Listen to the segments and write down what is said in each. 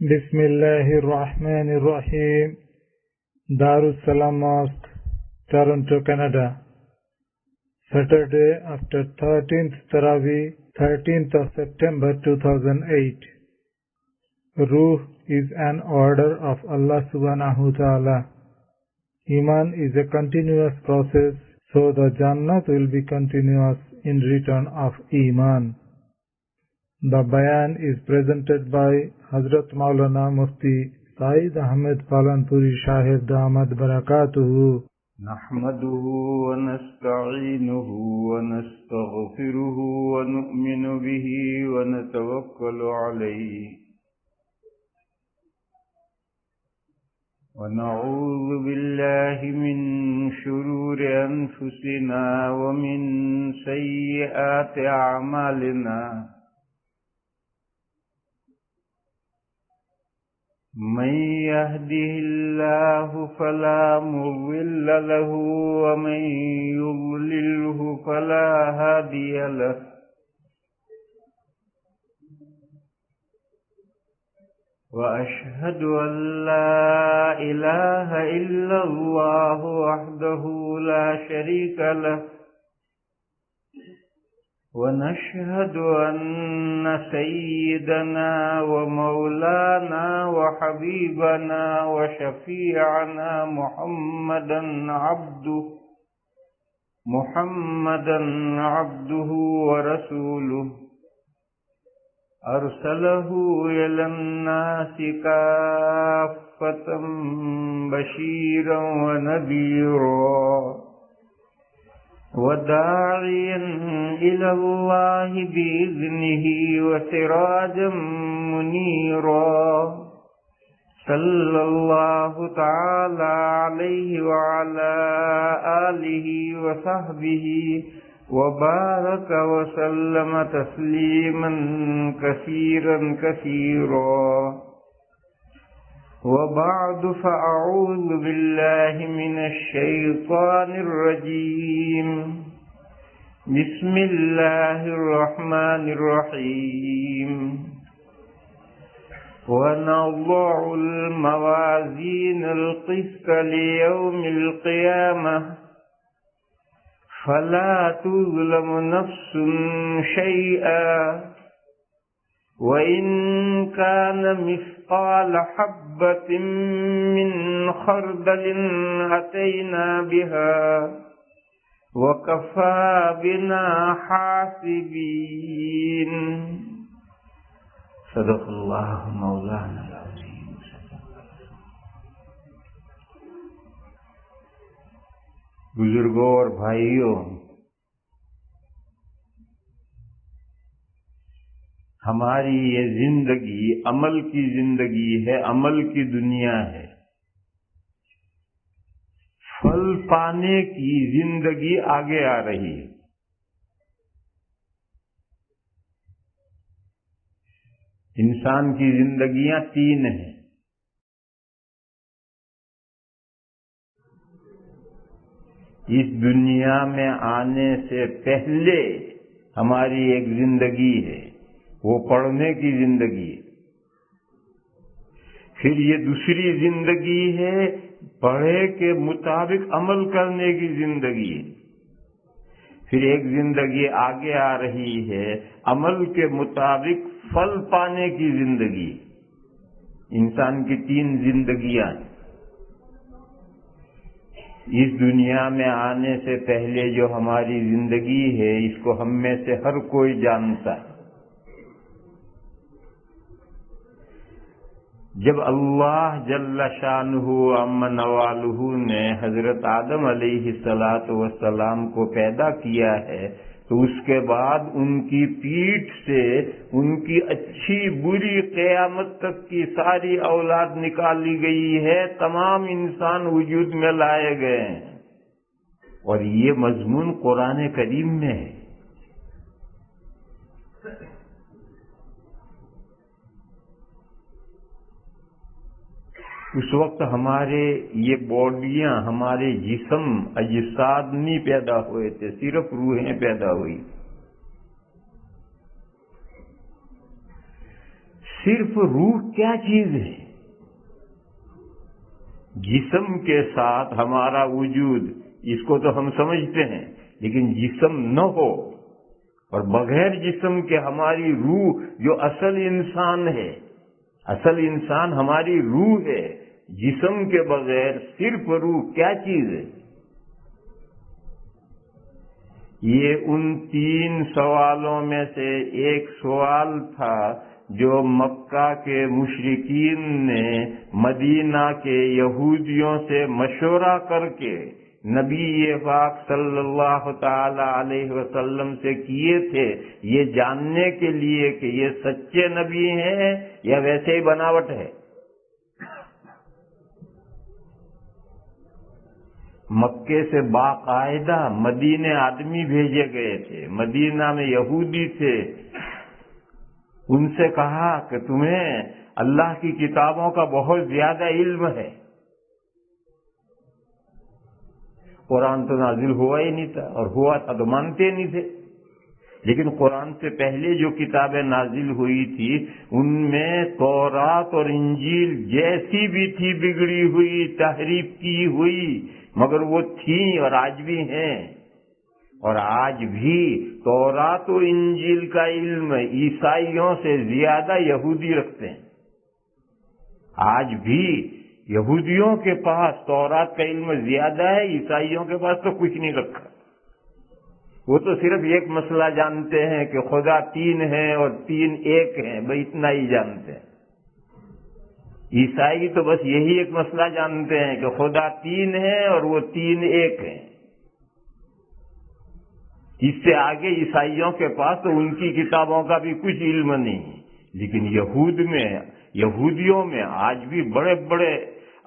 بسم الله الرحمن الرحيم. Darussalam Mosque, Toronto, Canada. Saturday after 13th Taraweeh, 13th of September 2008. Ruh is an order of Allah subhanahu wa ta'ala. Iman is a continuous process, so the Jannat will be continuous in return of Iman. The bayan is presented by Hazrat Maulana Mufti Saeed Ahmed Palanpuri Shahid Damat Barakatuhu. نحمده ونستعينه ونستغفره ونؤمن به ونتوكل عليه ونعوذ بالله من شرور أنفسنا ومن سيئات أعمالنا من يهده الله فلا مضل له ومن يضلله فلا هادي له وأشهد أن لا إله إلا الله وحده لا شريك له ونشهد أن سيدنا ومولانا وحبيبنا وشفيعنا محمدا عبده ورسوله أرسله إلى الناس كافة بشيرا ونذيرا وداعيا إلى الله بإذنه وسراجا منيرا صلى الله تعالى عليه وعلى آله وصحبه وبارك وسلم تسليما كثيرا كثيرا وبعد فأعوذ بالله من الشيطان الرجيم بسم الله الرحمن الرحيم ونضع الموازين القسط ليوم القيامة فلا تظلم نفس شيئا وإن كان مثقال حبة من خردل أتينا بها وكفى بنا حاسبين. صدق الله مولانا العظيم. بزرگوں اور بھائیوں، ہماری یہ زندگی عمل کی زندگی ہے، عمل کی دنیا ہے. پھل پانے کی زندگی آگے آ رہی ہے. انسان کی زندگیاں تین ہیں. اس دنیا میں آنے سے پہلے ہماری ایک زندگی ہے، وہ پڑھنے کی زندگی ہے. پھر یہ دوسری زندگی ہے پڑھے کے مطابق عمل کرنے کی زندگی ہے. پھر ایک زندگی آگے آ رہی ہے عمل کے مطابق پھل پانے کی زندگی. انسان کی تین زندگیاں. اس دنیا میں آنے سے پہلے جو ہماری زندگی ہے اس کو ہم میں سے ہر کوئی جانتا ہے. جب اللہ جل شانہ عم نوالہ نے حضرت آدم علیہ السلام کو پیدا کیا ہے تو اس کے بعد ان کی پیٹھ سے ان کی اچھی بری قیامت تک کی ساری اولاد نکالی گئی ہے. تمام انسان وجود میں لائے گئے ہیں اور یہ مضمون قرآن کریم میں ہے. اس وقت ہمارے یہ باڈیاں، ہمارے جسم، اجساد نہیں پیدا ہوئے تھے، صرف روحیں پیدا ہوئی. صرف روح کیا چیز ہے؟ جسم کے ساتھ ہمارا وجود، اس کو تو ہم سمجھتے ہیں، لیکن جسم نہ ہو اور بغیر جسم کے ہماری روح، جو اصل انسان ہے، اصل انسان ہماری روح ہے، جسم کے بغیر صرف روح کیا چیز ہے؟ یہ ان 3 سوالوں میں سے ایک سوال تھا جو مکہ کے مشرکین نے مدینہ کے یہودیوں سے مشورہ کر کے نبی پاک صلی اللہ تعالی علیہ وسلم سے کیے تھے، یہ جاننے کے لیے کہ یہ سچے نبی ہیں یا ویسے ہی بناوٹ ہے۔ مکے سے باقاعدہ مدینے آدمی بھیجے گئے تھے، مدینہ میں یہودی تھے، ان سے کہا کہ تمہیں اللہ کی کتابوں کا بہت زیادہ علم ہے۔ قرآن تو نازل ہوا ہی نہیں تھا، اور ہوا تھا تو مانتے نہیں تھے، لیکن قرآن سے پہلے جو کتابیں نازل ہوئی تھی ان میں تورات اور انجیل جیسی بھی تھی، بگڑی ہوئی، تحریف کی ہوئی، مگر وہ تھیں اور آج بھی ہیں۔ اور آج بھی تورات و انجیل کا علم عیسائیوں سے زیادہ یہودی رکھتے ہیں۔ آج بھی یہودیوں کے پاس تورات کا علم زیادہ ہے، عیسائیوں کے پاس تو کچھ نہیں رکھا۔ وہ تو صرف ایک مسئلہ جانتے ہیں کہ خدا 3 ہے اور 3 ایک ہیں، بس اتنا ہی جانتے ہیں۔ عیسائی تو بس یہی ایک مسئلہ جانتے ہیں کہ خدا 3 ہے اور وہ 3 ایک ہیں۔ اس سے آگے عیسائیوں کے پاس تو ان کی کتابوں کا بھی کچھ علم نہیں، لیکن یہودیوں میں آج بھی بڑے بڑے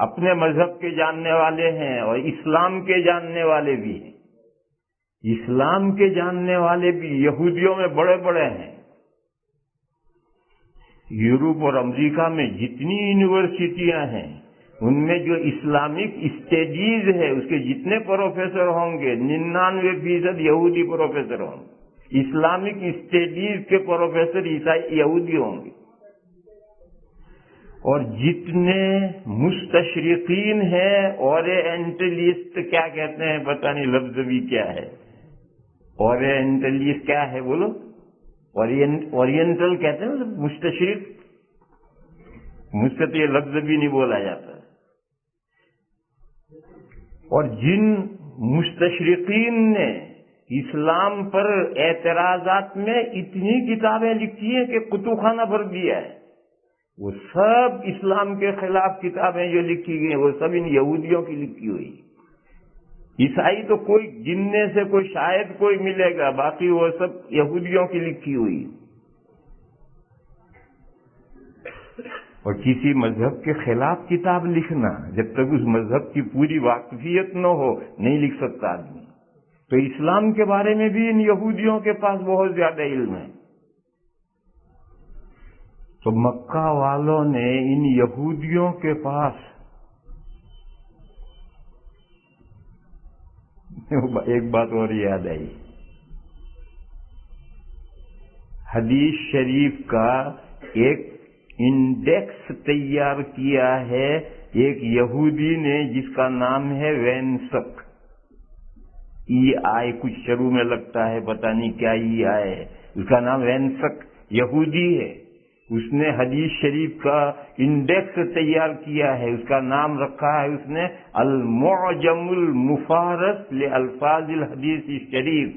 اپنے مذہب کے جاننے والے ہیں اور اسلام کے جاننے والے بھی ہیں۔ اسلام کے جاننے والے بھی یہودیوں میں بڑے بڑے ہیں۔ یورپ اور امریکہ میں جتنی یونیورسٹیاں ہیں ان میں جو اسلامک اسٹڈیز ہے اس کے جتنے پروفیسر ہوں گے 99% یہودی پروفیسر ہوں گے۔ اسلامک اسٹڈیز کے پروفیسر عیسائی یہودی ہوں گے۔ اور جتنے مستشرقین ہیں، اورینٹلسٹ کیا کہتے ہیں پتہ نہیں، لفظ بھی کیا ہے، اورینٹلسٹ کیا ہے بولو؟ اورینٹل کہتے ہیں مستشرق، مجھ سے تو یہ لفظ بھی نہیں بولا جاتا۔ اور جن مستشرقین نے اسلام پر اعتراضات میں اتنی کتابیں لکھی ہیں کہ کتب خانہ بھر دیا ہے، وہ سب اسلام کے خلاف کتابیں جو لکھی گئی ہیں وہ سب ان یہودیوں کی لکھی ہوئی۔ عیسائی تو کوئی گننے سے کوئی شاید کوئی ملے گا، باقی وہ سب یہودیوں کی لکھی ہوئی۔ اور کسی مذہب کے خلاف کتاب لکھنا، جب تک اس مذہب کی پوری واقفیت نہ ہو نہیں لکھ سکتا آدمی۔ تو اسلام کے بارے میں بھی ان یہودیوں کے پاس بہت زیادہ علم ہے۔ تو مکہ والوں نے ان یہودیوں کے پاس ایک بات اور یاد آئی، حدیث شریف کا ایک انڈیکس تیار کیا ہے ایک یہودی نے جس کا نام ہے وینسک، EI کچھ شروع میں لگتا ہے، پتہ نہیں کیا EI ہے، اس کا نام وینسک یہودی ہے۔ اس نے حدیث شریف کا انڈیکس تیار کیا ہے، اس کا نام رکھا ہے اس نے المعجم المفارس لالفاظ الحدیث الشریف،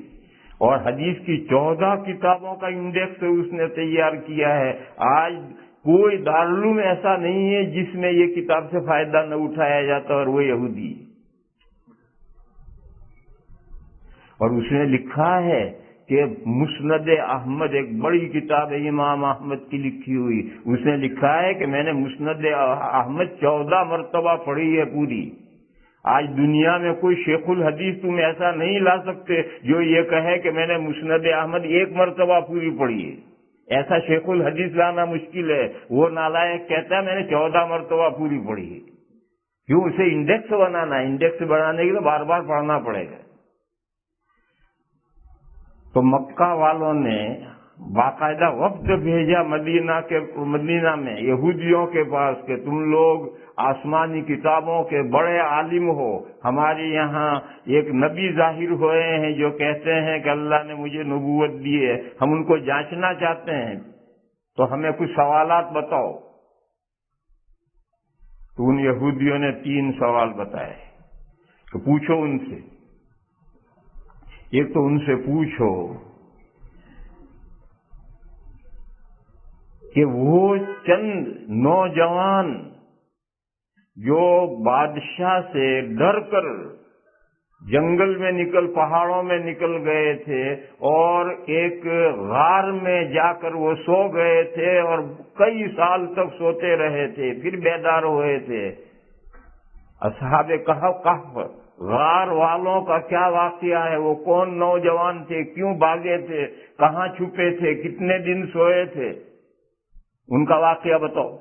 اور حدیث کی 14 کتابوں کا انڈیکس اس نے تیار کیا ہے۔ آج کوئی دارالعلوم ایسا نہیں ہے جس میں یہ کتاب سے فائدہ نہ اٹھایا جاتا، اور وہ یہودی۔ اور اس نے لکھا ہے کہ مسند احمد ایک بڑی کتاب ہے امام احمد کی لکھی ہوئی، اس نے لکھا ہے کہ میں نے مسند احمد 14 مرتبہ پڑھی ہے پوری۔ آج دنیا میں کوئی شیخ الحدیث تم ایسا نہیں لا سکتے جو یہ کہے کہ میں نے مسند احمد 1 مرتبہ پوری پڑھی ہے، ایسا شیخ الحدیث لانا مشکل ہے۔ وہ نالائق کہتا ہے میں نے 14 مرتبہ پوری پڑھی ہے۔ کیوں؟ اسے انڈیکس بنانا ہے، انڈیکس بنانے کے لیے بار بار پڑھنا پڑے گا۔ تو مکہ والوں نے باقاعدہ وفد بھیجا مدینہ میں یہودیوں کے پاس کہ تم لوگ آسمانی کتابوں کے بڑے عالم ہو، ہمارے یہاں ایک نبی ظاہر ہوئے ہیں جو کہتے ہیں کہ اللہ نے مجھے نبوت دی ہے، ہم ان کو جانچنا چاہتے ہیں، تو ہمیں کچھ سوالات بتاؤ۔ تو ان یہودیوں نے 3 سوال بتائے کہ پوچھو ان سے۔ ایک تو ان سے پوچھو کہ وہ چند نوجوان جو بادشاہ سے ڈر کر جنگل میں پہاڑوں میں نکل گئے تھے اور ایک غار میں جا کر وہ سو گئے تھے اور کئی سال تک سوتے رہے تھے، پھر بیدار ہوئے تھے، اصحاب کہف غار والوں کا کیا واقعہ ہے؟ وہ کون نوجوان تھے؟ کیوں بھاگے تھے؟ کہاں چھپے تھے؟ کتنے دن سوئے تھے؟ ان کا واقعہ بتاؤ۔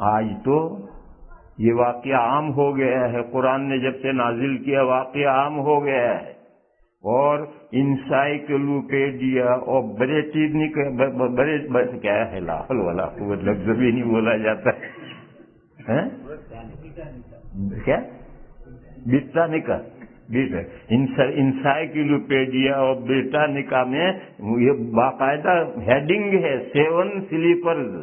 آج تو یہ واقعہ عام ہو گیا ہے، قرآن نے جب سے نازل کیا واقعہ عام ہو گیا ہے، اور انسائکلوپیڈیا اور کیا ہے، لا حول ولا قوت، لفظ بھی نہیں بولا جاتا ہے، کیا برٹانیکا، انسائکلوپیڈیا اور برٹانیکا میں یہ باقاعدہ ہیڈنگ ہے 7 سلیپرز،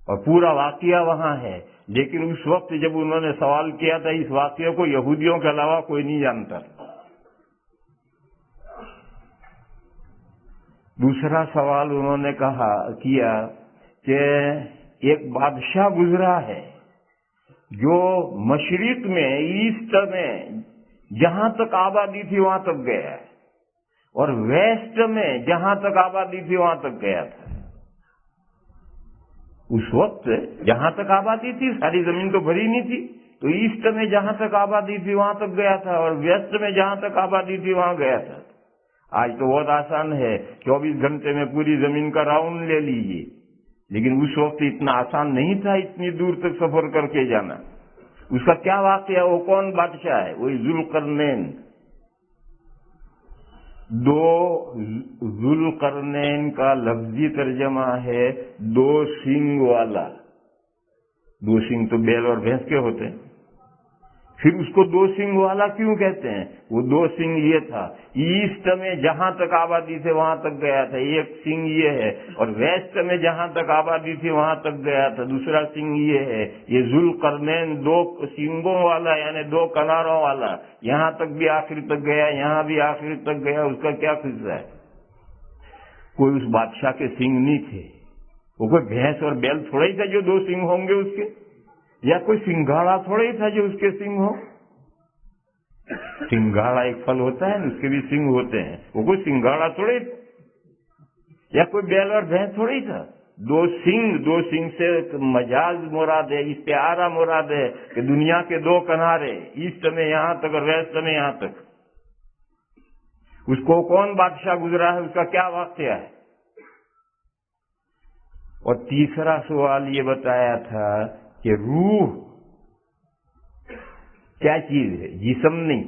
اور پورا واقعہ وہاں ہے۔ لیکن اس وقت جب انہوں نے سوال کیا تھا اس واقعے کو یہودیوں کے علاوہ کوئی نہیں جانتا۔ دوسرا سوال انہوں نے کیا کہ ایک بادشاہ گزرا ہے جو مشرق میں، ایسٹ میں جہاں تک آبادی تھی وہاں تک گیا ہے، اور ویسٹ میں جہاں تک آبادی تھی وہاں تک گیا تھا۔ اس وقت جہاں تک آبادی تھی ساری زمین تو بھری نہیں تھی، تو ایسٹ میں جہاں تک آبادی تھی وہاں تک گیا تھا، اور ویسٹ میں جہاں تک آبادی تھی وہاں گیا تھا۔ آج تو بہت آسان ہے، 24 گھنٹے میں پوری زمین کا راؤنڈ لے لیجیے، لیکن اس وقت اتنا آسان نہیں تھا اتنی دور تک سفر کر کے جانا۔ اس کا کیا واقعہ؟ وہ کون بادشاہ ہے؟ وہی ذوالقرنین۔ ذوالقرنین کا لفظی ترجمہ ہے 2 سینگ والا۔ 2 سینگ تو بیل اور بھینس کے ہوتے ہیں، پھر اس کو 2 سینگ والا کیوں کہتے ہیں؟ وہ 2 سینگ یہ تھا، ایسٹ میں جہاں تک آبادی تھی وہاں تک گیا تھا، ایک سینگ یہ ہے، اور ویسٹ میں جہاں تک آبادی تھی وہاں تک گیا تھا، دوسرا سینگ یہ ہے۔ یہ ذوالقرنین 2 سینگوں والا یعنی 2 کناروں والا، یہاں تک بھی آخر تک گیا، یہاں بھی آخر تک گیا۔ اس کا کیا قصہ ہے؟ کوئی اس بادشاہ کے سینگ نہیں تھے، وہ کوئی بھینس اور بیل تھوڑا ہی تھا جو 2 سینگ ہوں گے اس کے، یا کوئی سنگھاڑا تھوڑا ہی تھا جو اس کے سینگ ہو۔ سنگھاڑا ایک پھل ہوتا ہے، اس کے بھی سینگ ہوتے ہیں، وہ کوئی سنگھاڑا تھوڑا ہی، یا کوئی بیل اور بھینس تھوڑا ہی تھا۔ 2 سینگ سے مجاز مراد ہے، استعارہ مراد ہے کہ دنیا کے 2 کنارے، ایسٹ میں یہاں تک اور ویسٹ میں یہاں تک۔ اس کو کون بادشاہ گزرا ہے؟ اس کا کیا واقعہ ہے؟ اور تیسرا سوال یہ بتایا تھا کہ روح کیا چیز ہے؟ جسم نہیں،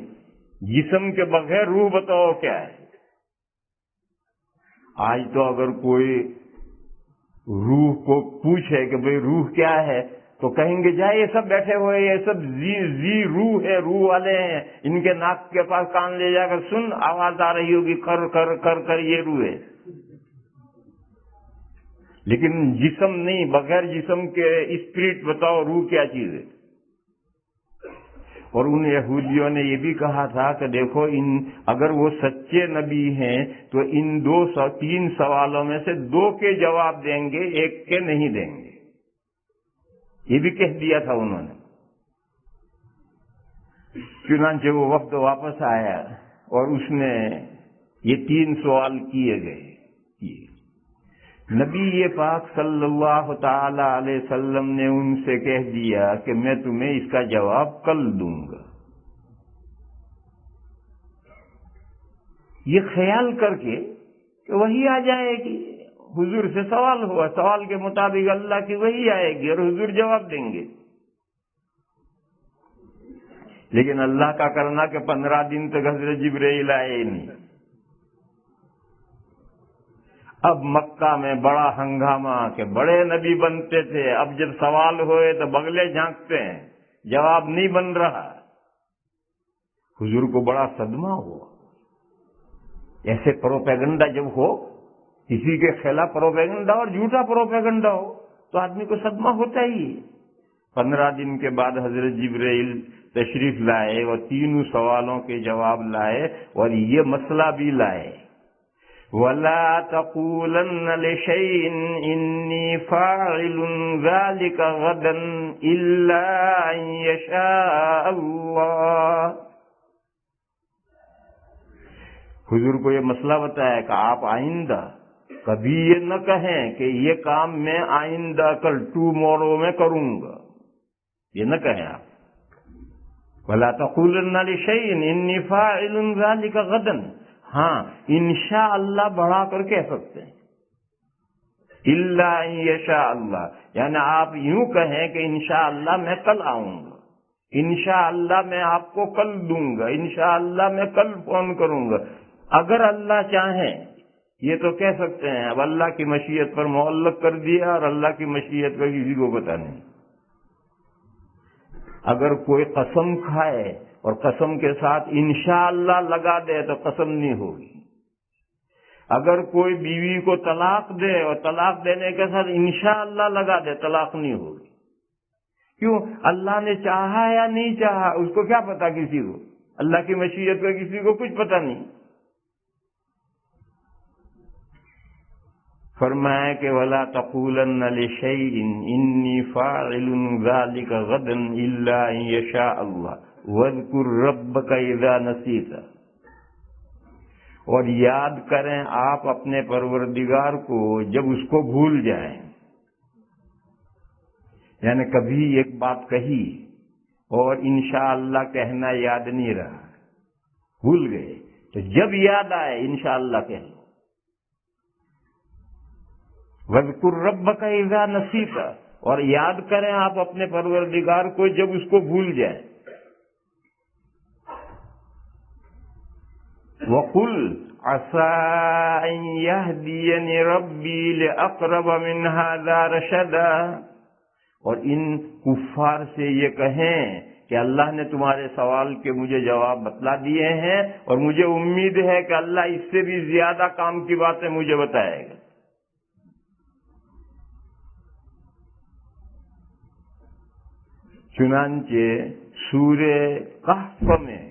جسم کے بغیر روح بتاؤ کیا ہے؟ آج تو اگر کوئی روح کو پوچھے کہ بھئی روح کیا ہے تو کہیں گے جائے یہ سب بیٹھے ہوئے یہ سب زی روح ہے، روح والے ہیں، ان کے ناک کے پاس کان لے جا کر سن، آواز آ رہی ہوگی کر کر کر کر، یہ روح ہے۔ لیکن جسم نہیں، بغیر جسم کے اسپرٹ بتاؤ روح کیا چیز ہے؟ اور ان یہودیوں نے یہ بھی کہا تھا کہ دیکھو اگر وہ سچے نبی ہیں تو ان 3 سوالوں میں سے 2 کے جواب دیں گے، 1 کے نہیں دیں گے، یہ بھی کہہ دیا تھا انہوں نے۔ چنانچہ وہ وقت واپس آیا اور اس نے یہ 3 سوال کیے گئے۔ نبی پاک صلی اللہ تعالی علیہ وسلم نے ان سے کہہ دیا کہ میں تمہیں اس کا جواب کل دوں گا۔ یہ خیال کر کے کہ وہی آ جائے گی، حضور سے سوال ہوا، سوال کے مطابق اللہ کی وحی آئے گی اور حضور جواب دیں گے۔ لیکن اللہ کا کرنا کہ 15 دن تک حضرت جبرائیل آئے نہیں۔ اب مکہ میں بڑا ہنگامہ کہ بڑے نبی بنتے تھے، اب جب سوال ہوئے تو بغلے جھانکتے ہیں، جواب نہیں بن رہا۔ حضور کو بڑا صدمہ ہوا۔ ایسے پروپیگنڈا جب ہو، کسی کے خلاف پروپیگنڈا اور جھوٹا پروپیگنڈا ہو تو آدمی کو صدمہ ہوتا ہی ہے۔ 15 دن کے بعد حضرت جبرائیل تشریف لائے اور تینوں سوالوں کے جواب لائے اور یہ مسئلہ بھی لائے۔ وَلَا تَقُولَنَّ لِشَيْءٍ إِنِّي فَاعِلٌ ذَلِكَ غَدًا إِلَّا أَن يَشَاءَ اللَّهُ۔ حضور کو یہ مسئلہ بتایا کہ آپ آئندہ کبھی یہ نہ کہیں کہ یہ کام میں آئندہ کل ٹمورو میں کروں گا، یہ نہ کہیں آپ۔ وَلَا تَقُولَنَّ لِشَيْءٍ إِنِّي فَاعِلٌ ذَلِكَ غَدًا، ہاں انشاءاللہ بڑھا کر کہہ سکتے ہیں، الا ان یشاء اللہ، یعنی آپ یوں کہیں کہ انشاءاللہ میں کل آؤں گا، انشاءاللہ میں آپ کو کل دوں گا، انشاءاللہ میں کل فون کروں گا، اگر اللہ چاہیں، یہ تو کہہ سکتے ہیں۔ اب اللہ کی مشیت پر معلق کر دیا اور اللہ کی مشیت کا کسی کو پتہ نہیں۔ اگر کوئی قسم کھائے اور قسم کے ساتھ انشاءاللہ لگا دے تو قسم نہیں ہوگی۔ اگر کوئی بیوی کو طلاق دے اور طلاق دینے کے ساتھ انشاءاللہ لگا دے، طلاق نہیں ہوگی۔ کیوں؟ اللہ نے چاہا یا نہیں چاہا، اس کو کیا پتا کسی کو؟ اللہ کی مشیت کا کسی کو کچھ پتا نہیں۔ فرمایا کہ وَلَا تَقُولَنَّ لِشَيْءٍ إِنِّي فَاعِلٌ ذَلِكَ غَدًا إِلَّا أَن يَشَاءَ اللَّهُ وَاذْكُرْ رَبَّكَ إِذَا نَسِيتَ، اور یاد کریں آپ اپنے پروردگار کو جب اس کو بھول جائیں، یعنی کبھی ایک بات کہی اور انشاءاللہ کہنا یاد نہیں رہا، بھول گئے، تو جب یاد آئے انشاءاللہ کہہ لو۔ وَاذْكُرْ رَبَّكَ إِذَا نَسِيتَ، اور یاد کریں آپ اپنے پروردگار کو جب اس کو بھول جائیں۔ وَقُلْ عَسَىٰ أَن يَهْدِيَنِ رَبِّي لِأَقْرَبَ مِنْ هَٰذَا رَشَدًا، اور ان کفار سے یہ کہیں کہ اللہ نے تمہارے سوال کے مجھے جواب بتلا دیے ہیں اور مجھے امید ہے کہ اللہ اس سے بھی زیادہ کام کی باتیں مجھے بتائے گا۔ چنانچہ سورہ کہف میں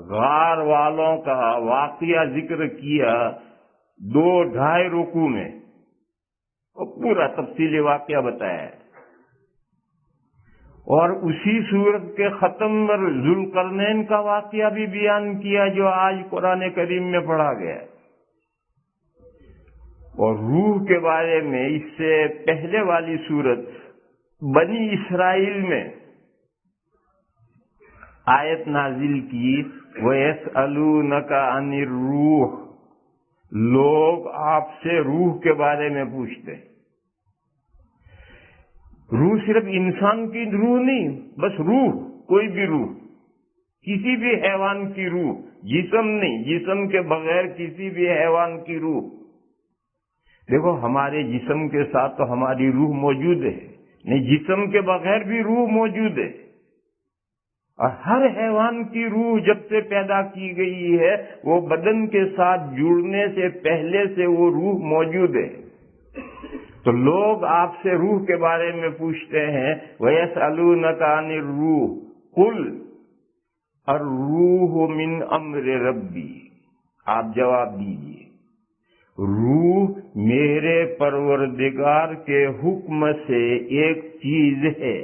غار والوں کا واقعہ ذکر کیا 2-2.5 رکوع میں، اور پورا تفصیلی واقعہ بتایا ہے، اور اسی سورت کے ختم پر ذوالقرنین کا واقعہ بھی بیان کیا جو آج قرآن کریم میں پڑھا گیا ہے۔ اور روح کے بارے میں اس سے پہلے والی سورت بنی اسرائیل میں آیت نازل کی، وَيَسْأَلُونَكَ عَنِ الرُّوحِ، لوگ آپ سے روح کے بارے میں پوچھتے ہیں۔ روح صرف انسان کی روح نہیں، بس روح، کوئی بھی روح، کسی بھی حیوان کی روح، جسم نہیں، جسم کے بغیر کسی بھی حیوان کی روح۔ دیکھو ہمارے جسم کے ساتھ تو ہماری روح موجود ہے، نہیں جسم کے بغیر بھی روح موجود ہے، اور ہر حیوان کی روح جب سے پیدا کی گئی ہے وہ بدن کے ساتھ جڑنے سے پہلے سے وہ روح موجود ہے۔ تو لوگ آپ سے روح کے بارے میں پوچھتے ہیں، وَيَسْأَلُونَكَ عَنِ الرُّوحِ قُلْ الرُّوحُ مِنْ أَمْرِ رَبِّي، آپ جواب دیجئے روح میرے پروردگار کے حکم سے ایک چیز ہے۔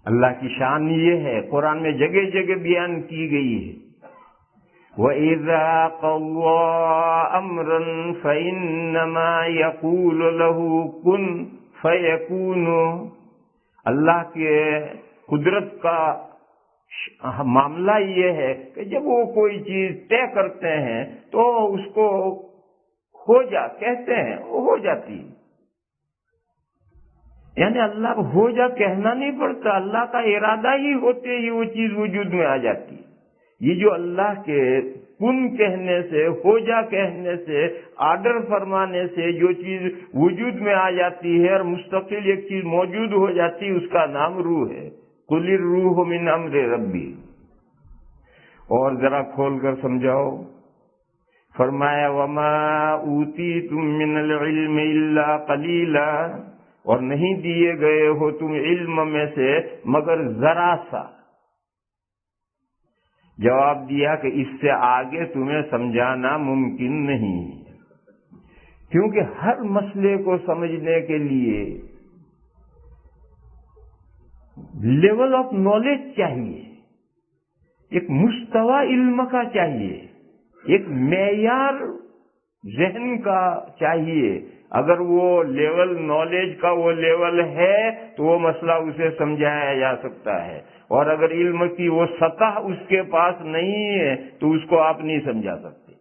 اللہ کی شان یہ ہے، قرآن میں جگہ جگہ بیان کی گئی ہے، وَإِذَا قَضَىٰ أَمْرًا فَإِنَّمَا يَقُولُ لَهُ كُن فَيَكُونُ، اللہ کے قدرت کا معاملہ یہ ہے کہ جب وہ کوئی چیز طے کرتے ہیں تو اس کو کہتے ہیں وہ ہو جاتی ہے۔ یعنی اللہ کو ہو جا کہنا نہیں پڑتا، اللہ کا ارادہ ہی ہوتے ہی وہ چیز وجود میں آ جاتی ہے۔ یہ جو اللہ کے کن کہنے سے، ہو جا کہنے سے، آرڈر فرمانے سے جو چیز وجود میں آ جاتی ہے اور مستقل ایک چیز موجود ہو جاتی ہے، اس کا نام روح ہے۔ قل الروح من امر ربی۔ اور ذرا کھول کر سمجھاؤ، فرمایا وما اوتیتم من العلم الا قلیلا، اور نہیں دیے گئے ہو تم علم میں سے مگر ذرا سا۔ جواب دیا کہ اس سے آگے تمہیں سمجھانا ممکن نہیں، کیونکہ ہر مسئلے کو سمجھنے کے لیے لیول آف نالج چاہیے، ایک مستوی علم کا چاہیے، ایک معیار ذہن کا چاہیے۔ اگر وہ لیول نالج کا وہ لیول ہے تو وہ مسئلہ اسے سمجھایا جا سکتا ہے، اور اگر علم کی وہ سطح اس کے پاس نہیں ہے تو اس کو آپ نہیں سمجھا سکتے۔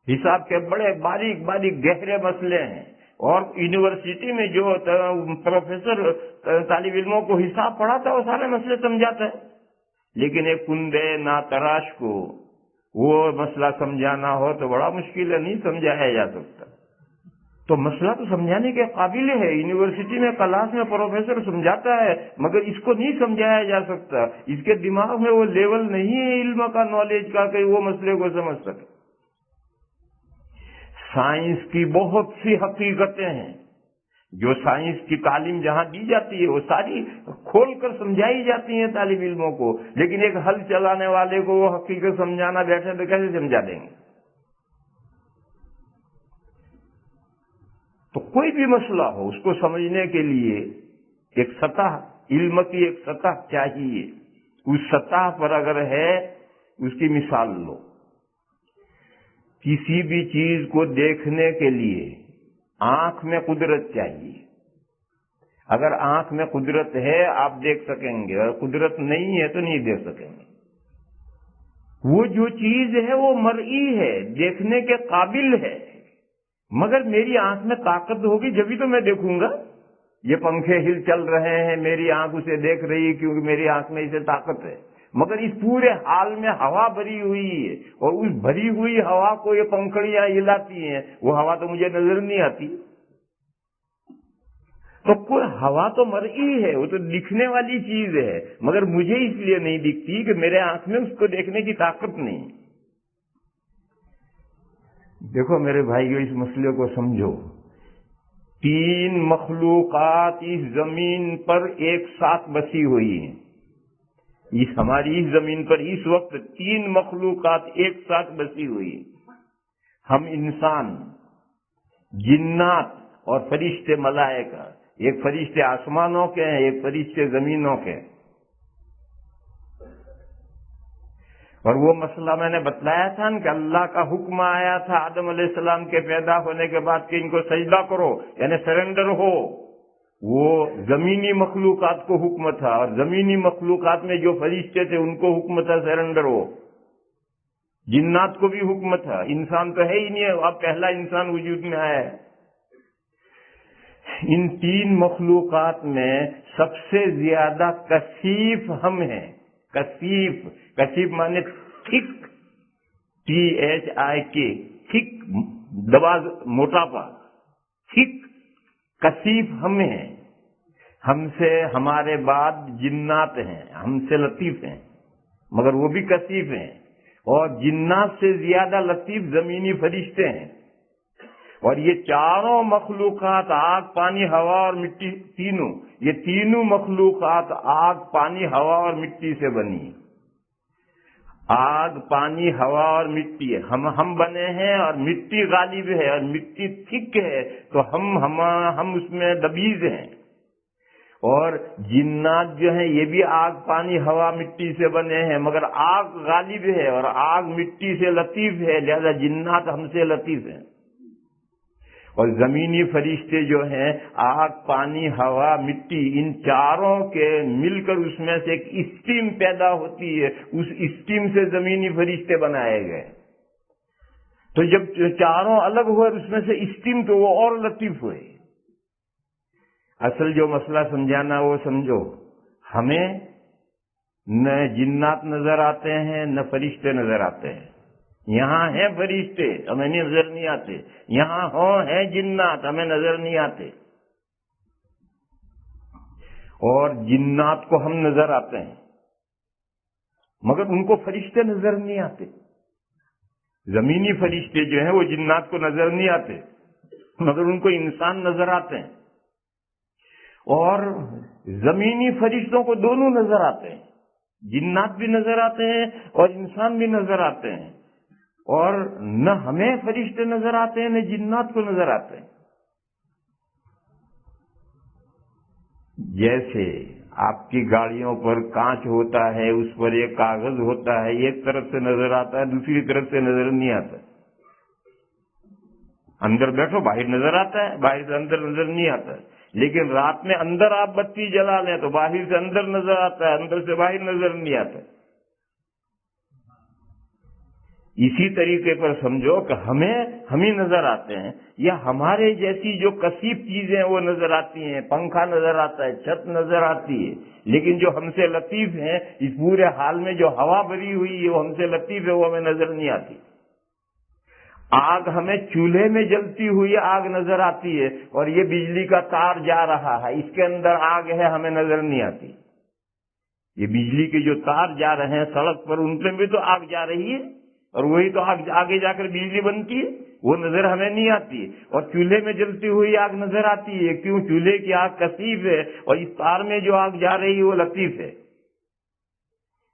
حساب کے بڑے باریک باریک گہرے مسئلے ہیں، اور یونیورسٹی میں جو پروفیسر طالب علموں کو حساب پڑھاتا ہے وہ سارے مسئلے سمجھاتا ہے، لیکن ایک کندے نا تراش کو وہ مسئلہ سمجھانا ہو تو بڑا مشکل ہے، نہیں سمجھایا جا سکتا۔ تو مسئلہ تو سمجھانے کے قابل ہے، یونیورسٹی میں کلاس میں پروفیسر سمجھاتا ہے، مگر اس کو نہیں سمجھایا جا سکتا، اس کے دماغ میں وہ لیول نہیں ہے علم کا، نالج کا، کہ وہ مسئلے کو سمجھ سکے۔ سائنس کی بہت سی حقیقتیں ہیں، جو سائنس کی تعلیم جہاں دی جاتی ہے وہ ساری کھول کر سمجھائی جاتی ہیں طالب علموں کو، لیکن ایک ہل چلانے والے کو وہ حقیقت سمجھانا بیٹھے تو کیسے سمجھا دیں گے؟ تو کوئی بھی مسئلہ ہو اس کو سمجھنے کے لیے ایک سطح، علم کی ایک سطح چاہیے۔ اس سطح پر اگر ہے، اس کی مثال لو، کسی بھی چیز کو دیکھنے کے لیے آنکھ میں قدرت چاہیے۔ اگر آنکھ میں قدرت ہے آپ دیکھ سکیں گے، اور قدرت نہیں ہے تو نہیں دیکھ سکیں گے۔ وہ جو چیز ہے وہ مرئی ہے، دیکھنے کے قابل ہے، مگر میری آنکھ میں طاقت ہوگی جبھی تو میں دیکھوں گا۔ یہ پنکھے ہل چل رہے ہیں، میری آنکھ اسے دیکھ رہی ہے کیونکہ میری آنکھ میں اسے طاقت ہے، مگر اس پورے حال میں ہوا بھری ہوئی ہے، اور اس بھری ہوئی ہوا کو یہ پنکھڑیاں ہلاتی ہیں، وہ ہوا تو مجھے نظر نہیں آتی۔ تو کوئی ہوا تو مرئی ہے، وہ تو دکھنے والی چیز ہے، مگر مجھے اس لیے نہیں دکھتی کہ میرے آنکھ میں اس کو دیکھنے کی طاقت نہیں۔ دیکھو میرے بھائیو، اس مسئلے کو سمجھو۔ 3 مخلوقات اس زمین پر ایک ساتھ بسی ہوئی ہیں۔ ہماری اس زمین پر اس وقت 3 مخلوقات ایک ساتھ بسی ہوئی ہیں۔ ہم انسان، جنات اور فرشتے ملائکہ، ایک فرشتے آسمانوں کے ہیں، ایک فرشتے زمینوں کے ہیں۔ اور وہ مسئلہ میں نے بتلایا تھا کہ اللہ کا حکم آیا تھا آدم علیہ السلام کے پیدا ہونے کے بعد کہ ان کو سجدہ کرو، یعنی سرنڈر ہو۔ وہ زمینی مخلوقات کو حکم تھا، اور زمینی مخلوقات میں جو فرشتے تھے ان کو حکم تھا سرنڈر ہو۔ جنات کو بھی حکم تھا، انسان تو ہے ہی نہیں، اب پہلا انسان وجود میں آیا ہے۔ ان 3 مخلوقات میں سب سے زیادہ کثیف ہم ہیں۔ کثیف مانے تھک، THIK، تھک دبا موٹاپا، تھک کثیف ہم ہیں۔ ہم سے ہمارے بعد جنات ہیں، ہم سے لطیف ہیں، مگر وہ بھی کثیف ہیں، اور جنات سے زیادہ لطیف زمینی فرشتے ہیں۔ اور یہ چاروں مخلوقات، آگ، پانی، ہوا اور مٹی، یہ تینوں مخلوقات آگ، پانی، ہوا اور مٹی سے بنی۔ آگ، پانی، ہوا اور مٹی، ہم بنے ہیں، اور مٹی غالب ہے، اور مٹی تھک ہے تو ہم اس میں دبیز ہیں۔ اور جنات جو ہیں یہ بھی آگ، پانی، ہوا، مٹی سے بنے ہیں، مگر آگ غالب ہے اور آگ مٹی سے لطیف ہے، لہذا جنات ہم سے لطیف ہیں۔ اور زمینی فرشتے جو ہیں آگ، پانی، ہوا، مٹی، ان چاروں کے مل کر اس میں سے ایک اسٹیم پیدا ہوتی ہے، اس اسٹیم سے زمینی فرشتے بنائے گئے۔ تو تو جب چاروں الگ ہوئے اس میں سے اسٹیم تو وہ اور لطیف ہوئے. اصل جو مسئلہ سمجھانا وہ سمجھو، ہمیں نہ جنات نظر آتے ہیں نہ فرشتے نظر آتے ہیں. یہاں ہیں فرشتے ہمیں نظر نہیں آتے، یہاں ہیں جنات ہمیں نظر نہیں آتے. اور جنات کو ہم نظر آتے ہیں مگر ان کو فرشتے نظر نہیں آتے. زمینی فرشتے جو ہیں وہ جنات کو نظر نہیں آتے مگر ان کو انسان نظر آتے ہیں. اور زمینی فرشتوں کو دونوں نظر آتے ہیں، جنات بھی نظر آتے ہیں اور انسان بھی نظر آتے ہیں. اور نہ ہمیں فرشتے نظر آتے ہیں نہ جنات کو نظر آتے ہیں. جیسے آپ کی گاڑیوں پر کانچ ہوتا ہے، اس پر ایک کاغذ ہوتا ہے، ایک طرف سے نظر آتا ہے دوسری طرف سے نظر نہیں آتا. اندر بیٹھو باہر نظر آتا ہے، باہر سے اندر نظر نہیں آتا ہے. لیکن رات میں اندر آپ بتی جلا لیں تو باہر سے اندر نظر آتا ہے، اندر سے باہر نظر نہیں آتا. اسی طریقے پر سمجھو کہ ہم ہی نظر آتے ہیں، یا ہمارے جیسی جو کثیف چیزیں وہ نظر آتی ہیں. پنکھا نظر آتا ہے، چھت نظر آتی ہے، لیکن جو ہم سے لطیف ہیں اس پورے حال میں جو ہوا بھری ہوئی ہے وہ ہم سے لطیف ہے، وہ ہمیں نظر نہیں آتی. آگ ہمیں چولہے میں جلتی ہوئی آگ نظر آتی ہے، اور یہ بجلی کا تار جا رہا ہے اس کے اندر آگ ہے ہمیں نظر نہیں آتی. یہ بجلی کے جو تار جا رہے ہیں سڑک پر ان پہ بھی تو آگ جا رہی ہے، اور وہی تو آگے جا کر بجلی بنتی ہے، وہ نظر ہمیں نہیں آتی. اور چولہے میں جلتی ہوئی آگ نظر آتی ہے، کیوں؟ چولہے کی آگ کثیف ہے اور اس تار میں جو آگ جا رہی ہے وہ لطیف ہے.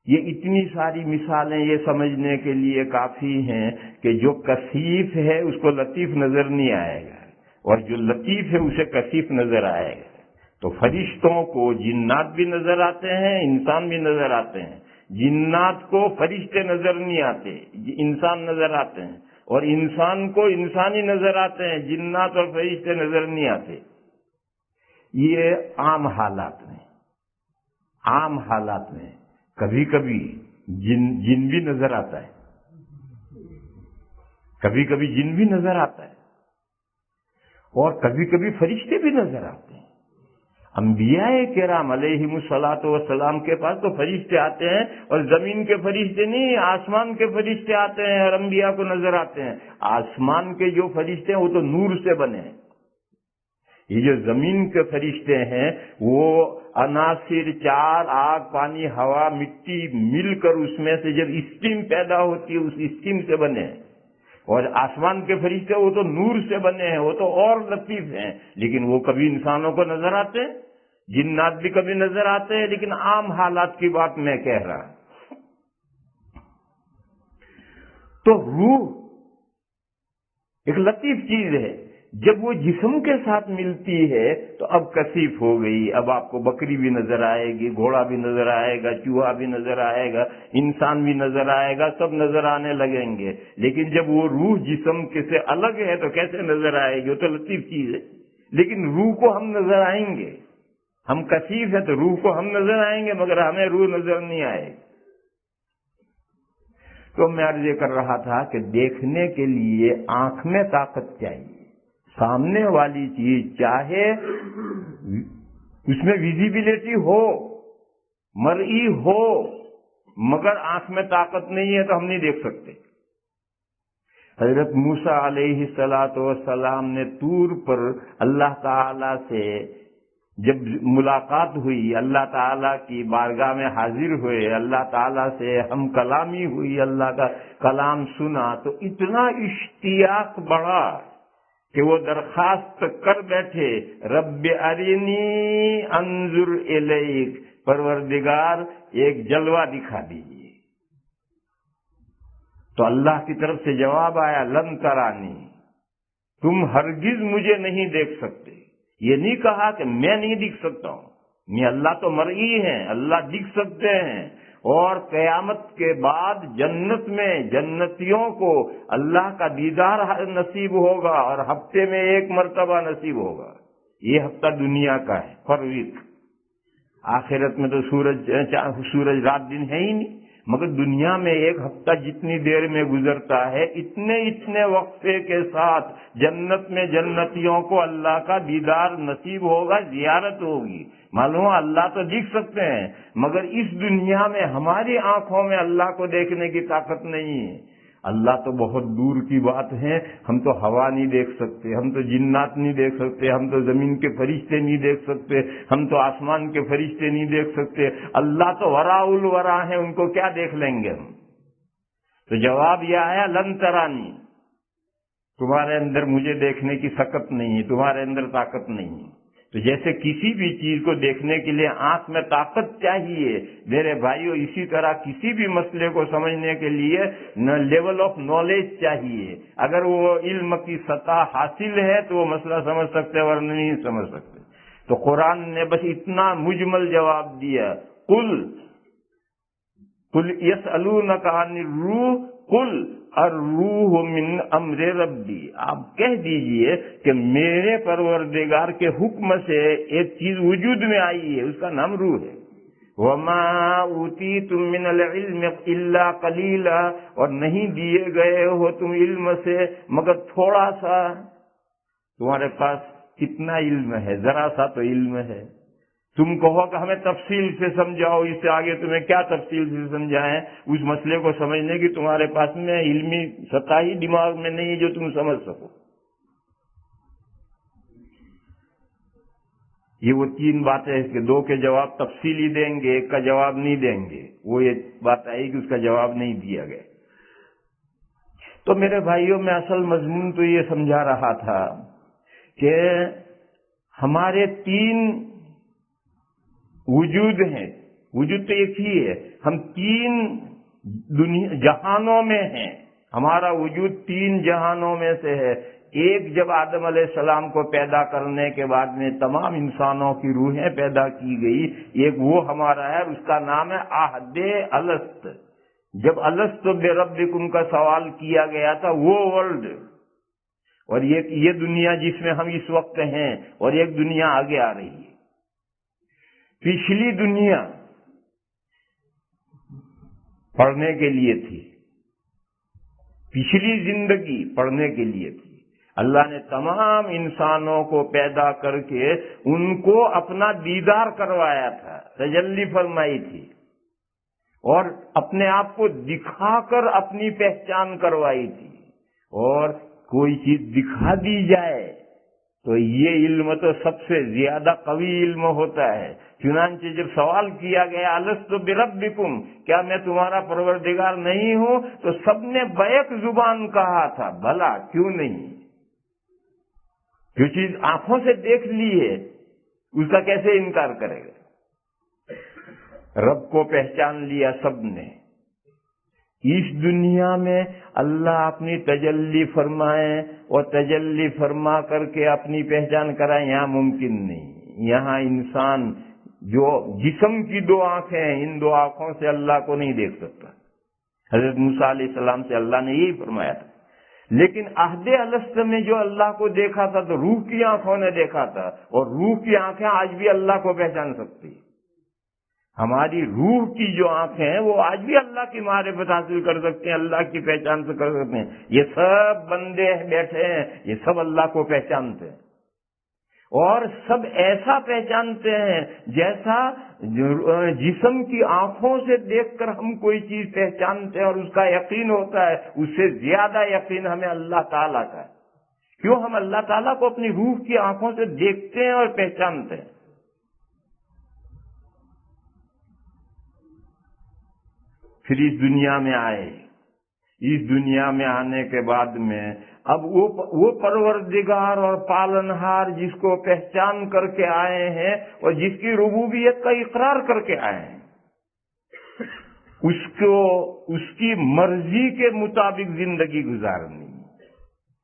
یہ اتنی ساری مثالیں یہ سمجھنے کے لیے کافی ہیں کہ جو کثیف ہے اس کو لطیف نظر نہیں آئے گا، اور جو لطیف ہے اسے کثیف نظر آئے گا. تو فرشتوں کو جنات بھی نظر آتے ہیں، انسان بھی نظر آتے ہیں. جنات کو فرشتے نظر نہیں آتے، انسان نظر آتے ہیں. اور انسان کو انسانی نظر آتے ہیں، جنات اور فرشتے نظر نہیں آتے. یہ عام حالات میں کبھی کبھی جن بھی نظر آتا ہے، کبھی کبھی جن بھی نظر آتا ہے، اور کبھی کبھی فرشتے بھی نظر آتے ہیں. انبیاء کرام علیہم الصلاۃ والسلام کے پاس تو فرشتے آتے ہیں، اور زمین کے فرشتے نہیں، آسمان کے فرشتے آتے ہیں اور انبیاء کو نظر آتے ہیں. آسمان کے جو فرشتے ہیں وہ تو نور سے بنے ہیں. یہ جو زمین کے فرشتے ہیں وہ عناصر 4 آگ پانی ہوا مٹی مل کر اس میں سے جب اسٹیم پیدا ہوتی ہے اس اسٹیم سے بنے ہیں. اور آسمان کے فرشتے وہ تو نور سے بنے ہیں، وہ تو اور لطیف ہیں، لیکن وہ کبھی انسانوں کو نظر آتے ہیں. جنات بھی کبھی نظر آتے ہیں، لیکن عام حالات کی بات میں کہہ رہا. تو روح ایک لطیف چیز ہے، جب وہ جسم کے ساتھ ملتی ہے تو اب کثیف ہو گئی. اب آپ کو بکری بھی نظر آئے گی، گھوڑا بھی نظر آئے گا، چوہا بھی نظر آئے گا، انسان بھی نظر آئے گا، سب نظر آنے لگیں گے. لیکن جب وہ روح جسم کے سے الگ ہے تو کیسے نظر آئے گی؟ وہ تو لطیف چیز ہے. لیکن روح کو ہم نظر آئیں گے. ہم کثیف ہیں تو روح کو ہم نظر آئیں گے مگر ہمیں روح نظر نہیں آئے گی. تو میں عرض یہ کر رہا تھا کہ دیکھنے کے لیے آنکھ میں طاقت چاہیے. سامنے والی چیز چاہے اس میں ویزیبلٹی ہو، مرئی ہو، مگر آنکھ میں طاقت نہیں ہے تو ہم نہیں دیکھ سکتے. حضرت موسیٰ علیہ السلام نے طور پر اللہ تعالی سے جب ملاقات ہوئی، اللہ تعالیٰ کی بارگاہ میں حاضر ہوئے، اللہ تعالیٰ سے ہم کلامی ہوئی، اللہ کا کلام سنا تو اتنا اشتیاق بڑھا کہ وہ درخواست کر بیٹھے، رب ارنی انظر الیک، پروردگار ایک جلوہ دکھا دیجیے. تو اللہ کی طرف سے جواب آیا، لن ترانی، تم ہرگز مجھے نہیں دیکھ سکتے. یہ نہیں کہا کہ میں نہیں دکھ سکتا ہوں، نہیں، اللہ تو مرئی ہیں، اللہ دکھ سکتے ہیں. اور قیامت کے بعد جنت میں جنتیوں کو اللہ کا دیدار نصیب ہوگا، اور ہفتے میں 1 مرتبہ نصیب ہوگا. یہ ہفتہ دنیا کا ہے، پر ویک. آخرت میں تو سورج رات دن ہے ہی نہیں، مگر دنیا میں ایک ہفتہ جتنی دیر میں گزرتا ہے اتنے وقفے کے ساتھ جنت میں جنتیوں کو اللہ کا دیدار نصیب ہوگا، زیارت ہوگی۔ معلوم اللہ تو دکھ سکتے ہیں مگر اس دنیا میں ہماری آنکھوں میں اللہ کو دیکھنے کی طاقت نہیں ہے۔ اللہ تو بہت دور کی بات ہے، ہم تو ہوا نہیں دیکھ سکتے، ہم تو جنات نہیں دیکھ سکتے، ہم تو زمین کے فرشتے نہیں دیکھ سکتے، ہم تو آسمان کے فرشتے نہیں دیکھ سکتے، اللہ تو وراء الورا ہیں، ان کو کیا دیکھ لیں گے ہم؟ تو جواب یہ آیا لن ترانی، تمہارے اندر مجھے دیکھنے کی سکت نہیں ہے، تمہارے اندر طاقت نہیں ہے۔ تو جیسے کسی بھی چیز کو دیکھنے کے لیے آنکھ میں طاقت چاہیے، میرے بھائیوں اسی طرح کسی بھی مسئلے کو سمجھنے کے لیے لیول آف نالج چاہیے۔ اگر وہ علم کی سطح حاصل ہے تو وہ مسئلہ سمجھ سکتے ورنہ نہیں سمجھ سکتے۔ تو قرآن نے بس اتنا مجمل جواب دیا، قل یسألونک عن الروح قل الروح من امر ربی، آپ کہہ دیجئے کہ میرے پروردگار کے حکم سے ایک چیز وجود میں آئی ہے، اس کا نام روح ہے۔ وما اوتیتم من العلم الا قلیلا، اور نہیں دیے گئے ہو تم علم سے مگر تھوڑا سا۔ تمہارے پاس کتنا علم ہے؟ ذرا سا تو علم ہے۔ تم کہو کہ ہمیں تفصیل سے سمجھاؤ، اس سے آگے تمہیں کیا تفصیل سے سمجھائیں؟ اس مسئلے کو سمجھنے کی تمہارے پاس میں علمی سطح ہی دماغ میں نہیں ہے جو تم سمجھ سکو۔ یہ وہ تین باتیں ہیں کہ دو کے جواب تفصیلی دیں گے، ایک کا جواب نہیں دیں گے، وہ یہ بات آئی کہ اس کا جواب نہیں دیا گیا۔ تو میرے بھائیوں میں اصل مضمون تو یہ سمجھا رہا تھا کہ ہمارے تین وجود ہیں، وجود تو ایک ہی ہے، ہم تین جہانوں میں ہیں، ہمارا وجود تین جہانوں میں سے ہے۔ ایک جب آدم علیہ السلام کو پیدا کرنے کے بعد میں تمام انسانوں کی روحیں پیدا کی گئی، ایک وہ ہمارا ہے، اس کا نام ہے عہد الست۔ جب الست بربکم کا سوال کیا گیا تھا وہ ورلڈ، اور یہ دنیا جس میں ہم اس وقت ہیں، اور ایک دنیا آگے آ رہی ہے۔ پچھلی دنیا پڑھنے کے لیے تھی، پچھلی زندگی پڑھنے کے لیے تھی۔ اللہ نے تمام انسانوں کو پیدا کر کے ان کو اپنا دیدار کروایا تھا، تجلی فرمائی تھی، اور اپنے آپ کو دکھا کر اپنی پہچان کروائی تھی۔ اور کوئی چیز دکھا دی جائے تو یہ علم تو سب سے زیادہ قوی علم ہوتا ہے۔ چنانچہ جب سوال کیا گیا الست بربکم، کیا میں تمہارا پروردگار نہیں ہوں، تو سب نے بیک زبان کہا تھا بھلا کیوں نہیں۔ جو چیز آنکھوں سے دیکھ لی ہے اس کا کیسے انکار کرے گا؟ رب کو پہچان لیا سب نے۔ اس دنیا میں اللہ اپنی تجلی فرمائے اور تجلی فرما کر کے اپنی پہچان کرائے، یہاں ممکن نہیں۔ یہاں انسان جو جسم کی دو آنکھیں ہیں، ان دو آنکھوں سے اللہ کو نہیں دیکھ سکتا۔ حضرت موسیٰ علیہ السلام سے اللہ نے یہی فرمایا تھا۔ لیکن عہد الست میں جو اللہ کو دیکھا تھا تو روح کی آنکھوں نے دیکھا تھا، اور روح کی آنکھیں آج بھی اللہ کو پہچان سکتی ہیں۔ ہماری روح کی جو آنکھیں ہیں وہ آج بھی اللہ کی معرفت حاصل کر سکتے ہیں، اللہ کی پہچان سے کر سکتے ہیں۔ یہ سب بندے بیٹھے ہیں، یہ سب اللہ کو پہچانتے ہیں، اور سب ایسا پہچانتے ہیں جیسا جسم کی آنکھوں سے دیکھ کر ہم کوئی چیز پہچانتے ہیں اور اس کا یقین ہوتا ہے، اس سے زیادہ یقین ہمیں اللہ تعالیٰ کا ہے۔ کیوں؟ ہم اللہ تعالیٰ کو اپنی روح کی آنکھوں سے دیکھتے ہیں اور پہچانتے ہیں۔ پھر اس دنیا میں آئے، اس دنیا میں آنے کے بعد میں اب وہ پروردگار اور پالنہار جس کو پہچان کر کے آئے ہیں اور جس کی ربوبیت کا اقرار کر کے آئے ہیں، اس کی مرضی کے مطابق زندگی گزارنی۔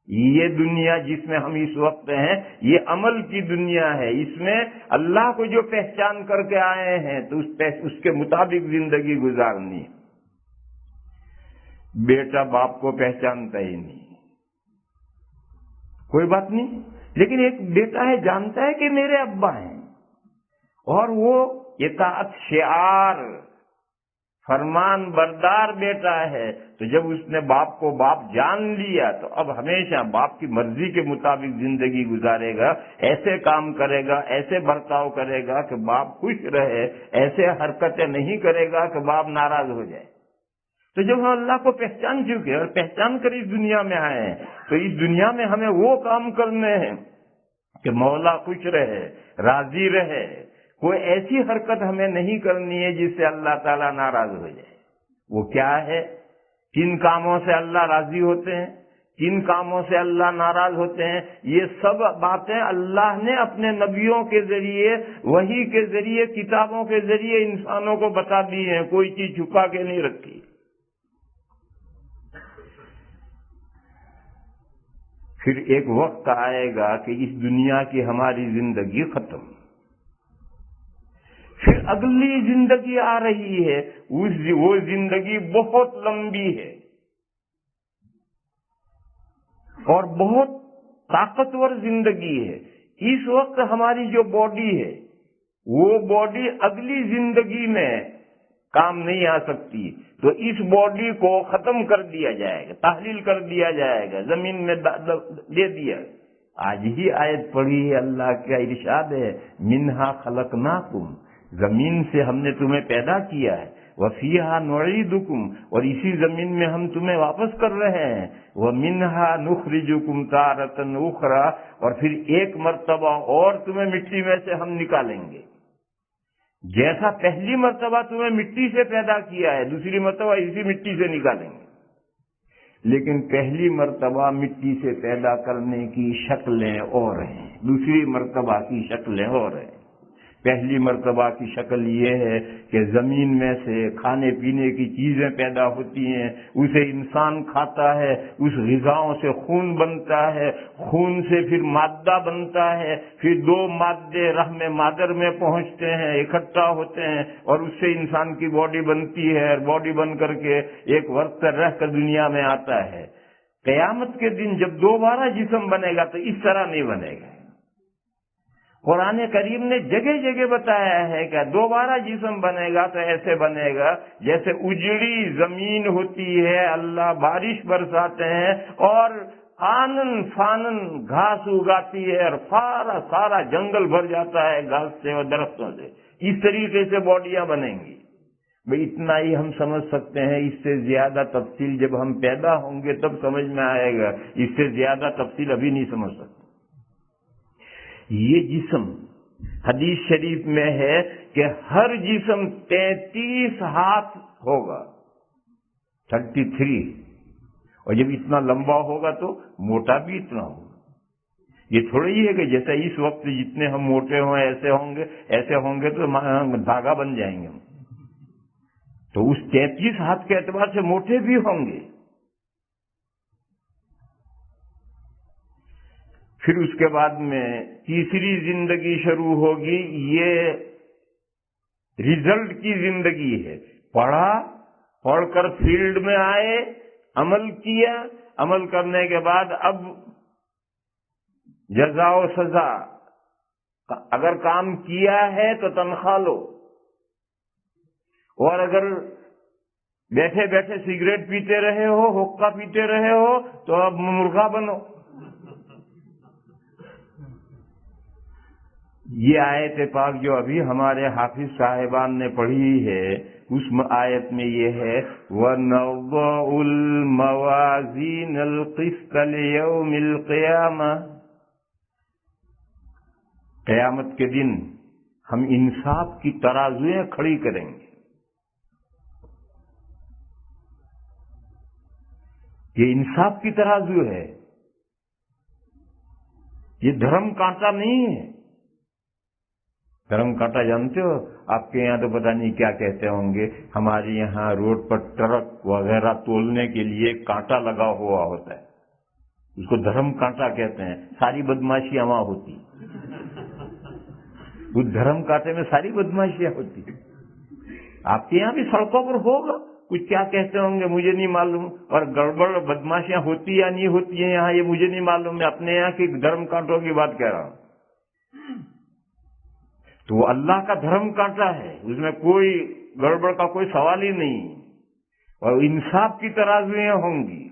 یہ دنیا جس میں ہم اس وقت ہیں یہ عمل کی دنیا ہے، اس میں اللہ کو جو پہچان کر کے آئے ہیں تو اس کے مطابق زندگی گزارنی۔ بیٹا باپ کو پہچانتا ہی نہیں، کوئی بات نہیں، لیکن ایک بیٹا ہے جانتا ہے کہ میرے ابا ہیں، اور وہ اطاعت شعار فرمان بردار بیٹا ہے، تو جب اس نے باپ کو باپ جان لیا تو اب ہمیشہ باپ کی مرضی کے مطابق زندگی گزارے گا، ایسے کام کرے گا، ایسے برتاؤ کرے گا کہ باپ خوش رہے، ایسے حرکتیں نہیں کرے گا کہ باپ ناراض ہو جائے۔ تو جب ہم اللہ کو پہچان چکے اور پہچان کر اس دنیا میں آئے ہیں تو اس دنیا میں ہمیں وہ کام کرنے ہیں کہ مولا خوش رہے، راضی رہے۔ کوئی ایسی حرکت ہمیں نہیں کرنی ہے جس سے اللہ تعالیٰ ناراض ہو جائے۔ وہ کیا ہے؟ کن کاموں سے اللہ راضی ہوتے ہیں، کن کاموں سے اللہ ناراض ہوتے ہیں، یہ سب باتیں اللہ نے اپنے نبیوں کے ذریعے، وحی کے ذریعے، کتابوں کے ذریعے انسانوں کو بتا دی ہیں، کوئی چیز چھپا کے نہیں رکھی۔ پھر ایک وقت آئے گا کہ اس دنیا کی ہماری زندگی ختم، پھر اگلی زندگی آ رہی ہے، وہ زندگی بہت لمبی ہے اور بہت طاقتور زندگی ہے۔ اس وقت ہماری جو باڈی ہے وہ باڈی اگلی زندگی میں کام نہیں آ سکتی، تو اس باڈی کو ختم کر دیا جائے گا، تحلیل کر دیا جائے گا، زمین میں دے دیا۔ آج ہی آیت پڑھی ہے، اللہ کا ارشاد ہے، منہا خلقناکم، زمین سے ہم نے تمہیں پیدا کیا ہے، وفیہا نعیدکم، اور اسی زمین میں ہم تمہیں واپس کر رہے ہیں، ومنہا نخرجکم تارۃ اخری، اور پھر ایک مرتبہ اور تمہیں مٹی میں سے ہم نکالیں گے۔ جیسا پہلی مرتبہ تمہیں مٹی سے پیدا کیا ہے، دوسری مرتبہ اسی مٹی سے نکالیں گے، لیکن پہلی مرتبہ مٹی سے پیدا کرنے کی شکلیں اور ہیں، دوسری مرتبہ کی شکلیں اور ہیں۔ پہلی مرتبہ کی شکل یہ ہے کہ زمین میں سے کھانے پینے کی چیزیں پیدا ہوتی ہیں، اسے انسان کھاتا ہے، اس غذاؤں سے خون بنتا ہے، خون سے پھر مادہ بنتا ہے، پھر دو مادے رحم مادر میں پہنچتے ہیں، اکٹھا ہوتے ہیں، اور اس سے انسان کی باڈی بنتی ہے، اور باڈی بن کر کے ایک وقت رہ کر دنیا میں آتا ہے۔ قیامت کے دن جب دوبارہ جسم بنے گا تو اس طرح نہیں بنے گا۔ قرآن کریم نے جگہ جگہ بتایا ہے کہ دوبارہ جسم بنے گا تو ایسے بنے گا جیسے اجڑی زمین ہوتی ہے، اللہ بارش برساتے ہیں اور آنن فانن گھاس اگاتی ہے، اور سارا جنگل بھر جاتا ہے گھاس سے اور درختوں سے، اس طریقے سے باڈیاں بنیں گی۔ بھئی اتنا ہی ہم سمجھ سکتے ہیں، اس سے زیادہ تفصیل جب ہم پیدا ہوں گے تب سمجھ میں آئے گا، اس سے زیادہ تفصیل ابھی نہیں سمجھ سکتے۔ یہ جسم حدیث شریف میں ہے کہ ہر جسم 33 ہاتھ ہوگا، 33، اور جب اتنا لمبا ہوگا تو موٹا بھی اتنا ہوگا۔ یہ تھوڑا ہی ہے کہ جیسے اس وقت جتنے ہم موٹے ہوں ایسے ہوں گے تو دھاگا بن جائیں گے ہم، تو اس 33 ہاتھ کے اعتبار سے موٹے بھی ہوں گے۔ پھر اس کے بعد میں تیسری زندگی شروع ہوگی، یہ رزلٹ کی زندگی ہے۔ پڑھ کر فیلڈ میں آئے، عمل کیا، عمل کرنے کے بعد اب جزا و سزا، اگر کام کیا ہے تو تنخواہ لو، اور اگر بیٹھے بیٹھے سگریٹ پیتے رہے ہو، حقہ پیتے رہے ہو تو اب مرغا بنو۔ یہ آیت پاک جو ابھی ہمارے حافظ صاحبان نے پڑھی ہے، اس آیت میں یہ ہے وَنَضَعُ الْمَوَازِينَ الْقِسْطَ لِيَوْمِ الْقِيَامَةِ، قیامت کے دن ہم انصاف کی ترازویں کھڑی کریں گے۔ یہ انصاف کی ترازو ہے، یہ دھرم کانٹا نہیں ہے۔ دھرم کانٹا جانتے ہو؟ آپ کے یہاں تو پتہ نہیں کیا کہتے ہوں گے، ہمارے یہاں روڈ پر ٹرک وغیرہ تولنے کے لیے کانٹا لگا ہوا ہوتا ہے، اس کو دھرم کانٹا کہتے ہیں۔ ساری بدماشیاں وہاں ہوتی، اس دھرم کانٹے میں ساری بدماشیاں ہوتی۔ آپ کے یہاں بھی سڑکوں پر ہوگا، کچھ کیا کہتے ہوں گے مجھے نہیں معلوم، اور گڑبڑ بدماشیاں ہوتی یا نہیں ہوتی ہیں یہاں، یہ مجھے نہیں معلوم، میں اپنے یہاں کی دھرم کانٹوں کی بات کہہ رہا ہوں۔ تو وہ اللہ کا دھرم کانٹا ہے، اس میں کوئی گڑبڑ کا کوئی سوال ہی نہیں، اور انصاف کی ترازویں ہوں گی،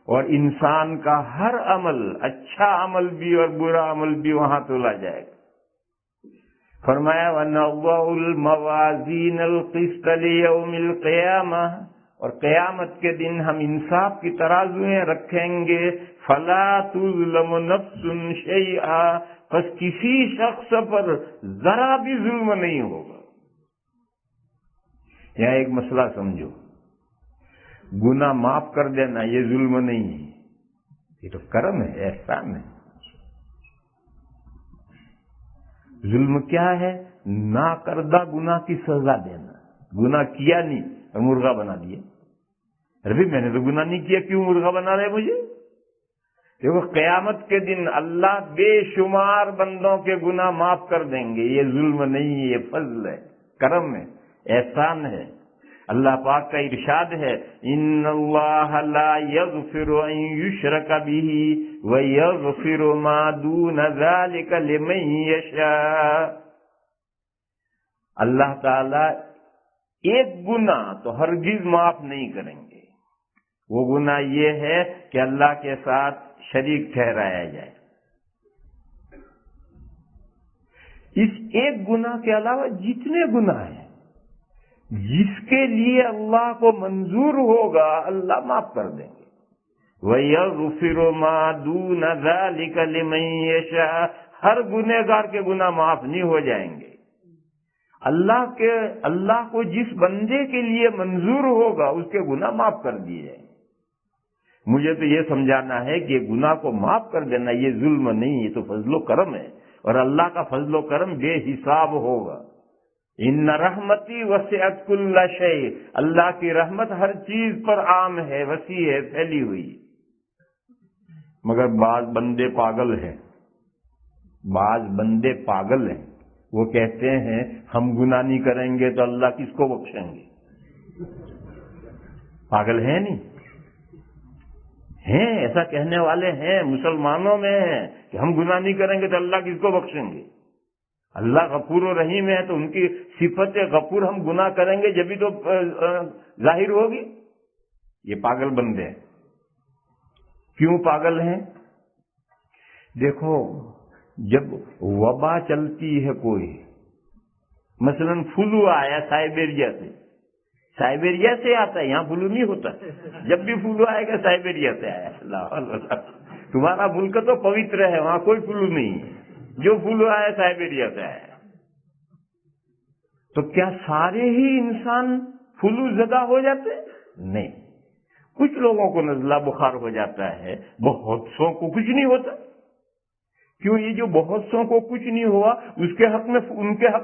اور انسان کا ہر عمل، اچھا عمل بھی اور برا عمل بھی وہاں تولا جائے گا۔ فرمایا وَنَضَعُ الْمَوَازِينَ الْقِسْطَ لِيَوْمِ الْقِيَامَةِ، اور قیامت کے دن ہم انصاف کی ترازویں رکھیں گے، فَلَا تُظْلَمُ نَفْسٌ شَيْئًا، پس کسی شخص پر ذرا بھی ظلم نہیں ہوگا۔ یہاں ایک مسئلہ سمجھو، گناہ معاف کر دینا یہ ظلم نہیں ہے، یہ تو کرم ہے، احسان ہے۔ ظلم کیا ہے؟ نہ کردہ گناہ کی سزا دینا، گناہ کیا نہیں اور مرغا بنا دیا، ارے میں نے تو گناہ نہیں کیا، کیوں مرغا بنا رہے مجھے؟ دیکھو قیامت کے دن اللہ بے شمار بندوں کے گناہ معاف کر دیں گے، یہ ظلم نہیں ہے، یہ فضل ہے، کرم ہے، احسان ہے۔ اللہ پاک کا ارشاد ہے ان اللہ لا یغفر ان یشرک بہ ویغفر ما دون ذلک لمن یشاء، اللہ تعالی ایک گناہ تو ہرگز معاف نہیں کریں گے، وہ گناہ یہ ہے کہ اللہ کے ساتھ شریک ٹھہرایا جائے۔ اس ایک گناہ کے علاوہ جتنے گناہ ہیں جس کے لیے اللہ کو منظور ہوگا اللہ معاف کر دیں گے۔ وَيَغْفِرُ مَا دُونَ ذَلِكَ لِمَن يَشَاءُ، ہر گنہگار کے گناہ معاف نہیں ہو جائیں گے۔ اللہ کو جس بندے کے لیے منظور ہوگا اس کے گناہ معاف کر دیے جائیں گے۔ مجھے تو یہ سمجھانا ہے کہ گناہ کو معاف کر دینا یہ ظلم نہیں، یہ تو فضل و کرم ہے، اور اللہ کا فضل و کرم بے حساب ہوگا۔ ان رحمتی وسعت کل شیء، اللہ کی رحمت ہر چیز پر عام ہے، وسیع ہے، پھیلی ہوئی۔ مگر بعض بندے پاگل ہیں، وہ کہتے ہیں ہم گناہ نہیں کریں گے تو اللہ کس کو بخشیں گے؟ پاگل ہیں نہیں ہیں، ایسا کہنے والے ہیں، مسلمانوں میں ہیں کہ ہم گناہ نہیں کریں گے تو اللہ کس کو بخشیں گے؟ اللہ غفور و رحیم ہے تو ان کی صفت غفور ہم گناہ کریں گے جبھی تو ظاہر ہوگی۔ یہ پاگل بندے ہیں۔ کیوں پاگل ہیں؟ دیکھو جب وبا چلتی ہے کوئی، مثلا فلو آیا سائبیریا سے آتا ہے، یہاں فلو نہیں ہوتا، جب بھی فلو آئے گا سائبیریا سے آیا۔ اللہ، تمہارا ملک تو پوتر ہے، وہاں کوئی فلو نہیں ہے، جو فلو آیا سائبیریا سے آیا۔ تو کیا سارے ہی انسان فلو زدہ ہو جاتے؟ نہیں، کچھ لوگوں کو نزلہ بخار ہو جاتا ہے، بہت سو کو کچھ نہیں ہوتا۔ کیوں؟ یہ جو بہت سو کو کچھ نہیں ہوا ان کے حق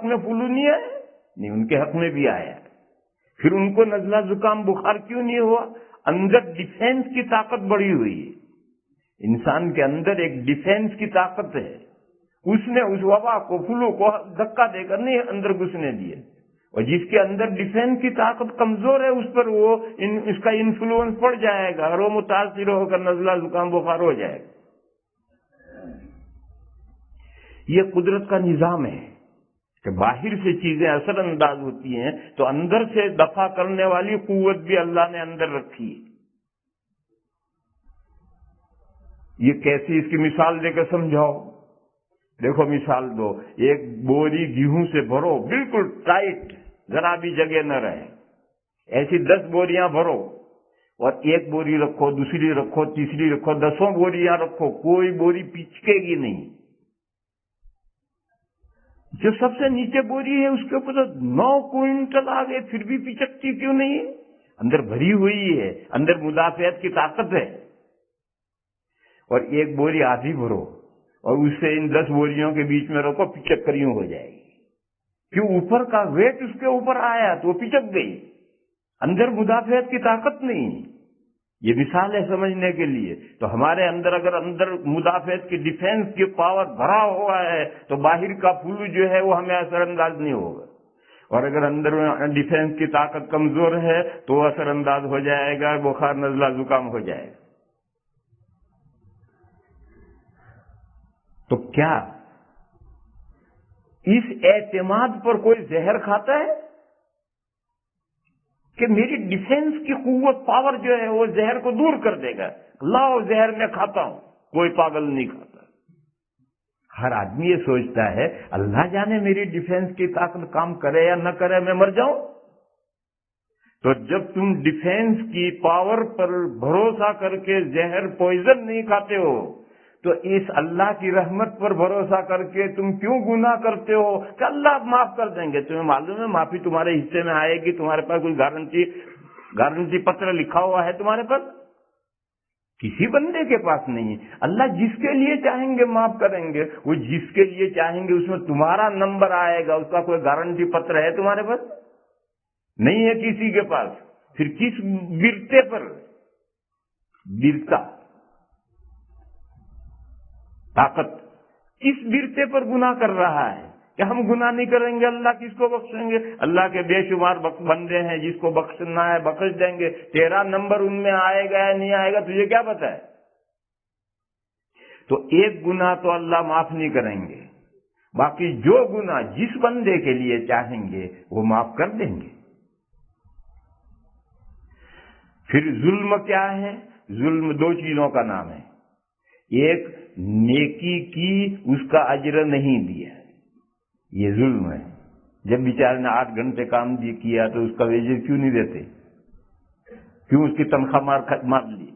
میں فلو نہیں آیا؟ نہیں، ان کے حق میں بھی آیا۔ پھر ان کو نزلہ زکام بخار کیوں نہیں ہوا؟ اندر ڈیفینس کی طاقت بڑھی ہوئی ہے، انسان کے اندر ایک ڈیفینس کی طاقت ہے، اس نے اس وبا کو، فلو کو دھکا دے کر نہیں اندر گھسنے دیے، اور جس کے اندر ڈیفینس کی طاقت کمزور ہے اس پر اس کا انفلوئنس پڑ جائے گا اور وہ متاثر ہو کر نزلہ زکام بخار ہو جائے گا۔ یہ قدرت کا نظام ہے کہ باہر سے چیزیں اثر انداز ہوتی ہیں تو اندر سے دفع کرنے والی قوت بھی اللہ نے اندر رکھی ہے۔ یہ کیسی، اس کی مثال دے کر سمجھاؤ۔ دیکھو مثال دو، ایک بوری گیہوں سے بھرو، بالکل ٹائٹ، ذرا بھی جگہ نہ رہے، ایسی 10 بوریاں بھرو، اور ایک بوری رکھو، دوسری رکھو، تیسری رکھو، 10 بوریاں رکھو، کوئی بوری پچکے گی نہیں۔ جو سب سے نیچے بوری ہے اس کے اوپر 9 کوئنٹل آ گئے، پھر بھی پچکتی کیوں نہیں ہے؟ اندر بھری ہوئی ہے، اندر مدافعت کی طاقت ہے۔ اور ایک بوری آدھی بھرو اور اس سے ان 10 بوریوں کے بیچ میں رکھو، پچک کر یوں ہو جائے گی۔ کیوں؟ اوپر کا ویٹ اس کے اوپر آیا تو وہ پچک گئی، اندر مدافعت کی طاقت نہیں۔ یہ مثال ہے سمجھنے کے لیے۔ تو ہمارے اندر اگر مدافعت کی، ڈیفینس کی پاور بھرا ہوا ہے تو باہر کا فلو جو ہے وہ ہمیں اثر انداز نہیں ہوگا، اور اگر اندر ڈیفینس کی طاقت کمزور ہے تو وہ اثر انداز ہو جائے گا، بخار نزلہ زکام ہو جائے گا۔ تو کیا اس اعتماد پر کوئی زہر کھاتا ہے کہ میری ڈیفینس کی قوت پاور جو ہے وہ زہر کو دور کر دے گا، لاؤ زہر میں کھاتا ہوں؟ کوئی پاگل نہیں کھاتا۔ ہر آدمی یہ سوچتا ہے اللہ جانے میری ڈیفینس کی طاقت کام کرے یا نہ کرے، میں مر جاؤں۔ تو جب تم ڈیفینس کی پاور پر بھروسہ کر کے زہر پوائزن نہیں کھاتے ہو، تو اس اللہ کی رحمت پر بھروسہ کر کے تم کیوں گناہ کرتے ہو کہ اللہ معاف کر دیں گے؟ تمہیں معلوم ہے معافی تمہارے حصے میں آئے گی؟ تمہارے پاس کوئی گارنٹی پتر لکھا ہوا ہے تمہارے پاس؟ کسی بندے کے پاس نہیں۔ اللہ جس کے لیے چاہیں گے معاف کریں گے، وہ جس کے لیے چاہیں گے اس میں تمہارا نمبر آئے گا۔ اس کا کوئی گارنٹی پتر ہے تمہارے پاس؟ نہیں ہے کسی کے پاس۔ پھر کس برتے پر برتا طاقت کس برتے پر گناہ کر رہا ہے کہ ہم گناہ نہیں کریں گے، اللہ کس کو بخشیں گے؟ اللہ کے بے شمار بندے ہیں، جس کو بخشنا ہے بخش دیں گے۔ تیرا نمبر ان میں آئے گا یا نہیں آئے گا تجھے کیا پتا ہے؟ تو ایک گناہ تو اللہ معاف نہیں کریں گے، باقی جو گناہ جس بندے کے لیے چاہیں گے وہ معاف کر دیں گے۔ پھر ظلم کیا ہے؟ ظلم دو چیزوں کا نام ہے۔ ایک نیکی کی اس کا اجر نہیں دیا، یہ ظلم ہے۔ جب بیچارے نے 8 گھنٹے کام کیا تو اس کا ویجر کیوں نہیں دیتے؟ کیوں اس کی تنخواہ مار لی؟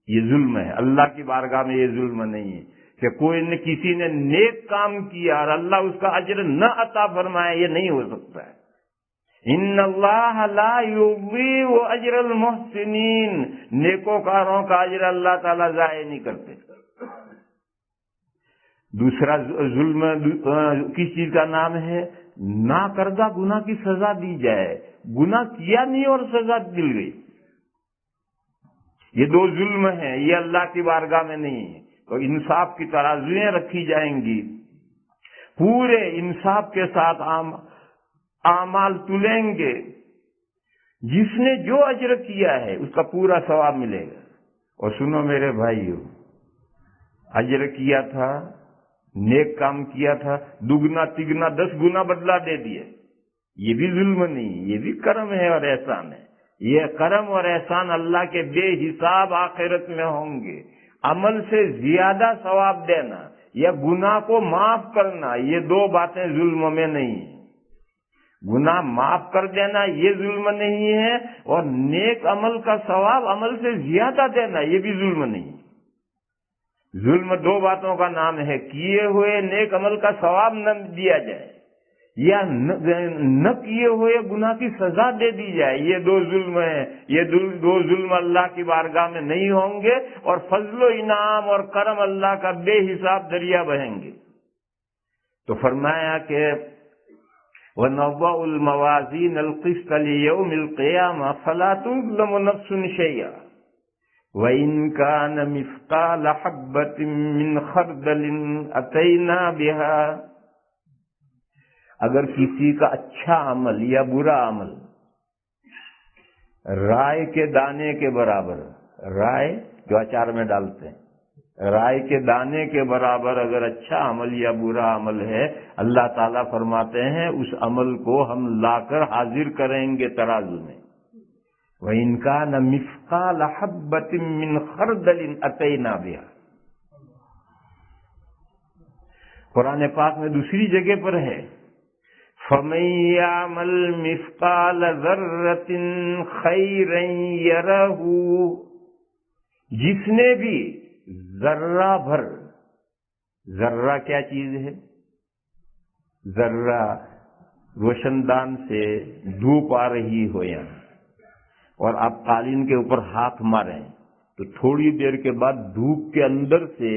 یہ ظلم ہے۔ اللہ کی بارگاہ میں یہ ظلم نہیں ہے کہ کوئی نے کسی نے نیک کام کیا اور اللہ اس کا اجر نہ عطا فرمائے، یہ نہیں ہو سکتا ہے۔ ان اللہ لا یضیع اجر المحسنین، نیکوکاروں کا اجر اللہ تعالیٰ ضائع نہیں کرتے۔ دوسرا ظلم کس چیز کا نام ہے؟ نہ کردہ گناہ کی سزا دی جائے، گناہ کیا نہیں اور سزا مل گئی۔ یہ دو ظلم ہیں، یہ اللہ کی بارگاہ میں نہیں ہے۔ تو انصاف کی ترازویں رکھی جائیں گی، پورے انصاف کے ساتھ اعمال تلیں گے۔ جس نے جو اجر کیا ہے اس کا پورا ثواب ملے گا۔ اور سنو میرے بھائیو، اجر کیا تھا، نیک کام کیا تھا، دگنا تگنا 10 گنا بدلہ دے دیا، یہ بھی ظلم نہیں، یہ بھی کرم ہے اور احسان ہے۔ یہ کرم اور احسان اللہ کے بے حساب آخرت میں ہوں گے۔ عمل سے زیادہ ثواب دینا یا گناہ کو معاف کرنا، یہ دو باتیں ظلم میں نہیں ہیں۔ گناہ معاف کر دینا یہ ظلم نہیں ہے، اور نیک عمل کا ثواب عمل سے زیادہ دینا یہ بھی ظلم نہیں ہے۔ ظلم دو باتوں کا نام ہے، کیے ہوئے نیک عمل کا ثواب نہ دیا جائے یا نہ کیے ہوئے گناہ کی سزا دے دی جائے، یہ دو ظلم ہیں۔ یہ دو ظلم اللہ کی بارگاہ میں نہیں ہوں گے، اور فضل و انعام اور کرم اللہ کا بے حساب دریا بہیں گے۔ تو فرمایا کہ وَنَضَعُ الْمَوَازِينَ الْقِسْطَ لِيَوْمِ الْقِيَامَةِ فَلَا تُظْلَمُ نَفْسٌ شَيْئًا وَإِنْ كَانَ مِثْقَالَ حَبَّةٍ مِّنْ خَرْدَلٍ أَتَيْنَا بِهَا، اگر کسی کا اچھا عمل یا برا عمل رائے کے دانے کے برابر، رائے جو اچار میں ڈالتے ہیں، رائے کے دانے کے برابر اگر اچھا عمل یا برا عمل ہے، اللہ تعالیٰ فرماتے ہیں اس عمل کو ہم لا کر حاضر کریں گے ترازو میں۔ وَإِنْ كَانَ مِثْقَالَ حَبَّةٍ مِّنْ خَرْدَلٍ أَتَيْنَا بِهَا۔ قرآن پاک میں دوسری جگہ پر ہے فَمَن يَعْمَلْ مِثْقَالَ ذَرَّةٍ خَيْرًا يَرَهُ، جس نے بھی ذرہ بھر، ذرہ کیا چیز ہے؟ ذرہ روشن دان سے دھوپ آ رہی ہو یہاں، اور آپ قالین کے اوپر ہاتھ ماریں تو تھوڑی دیر کے بعد دھوپ کے اندر سے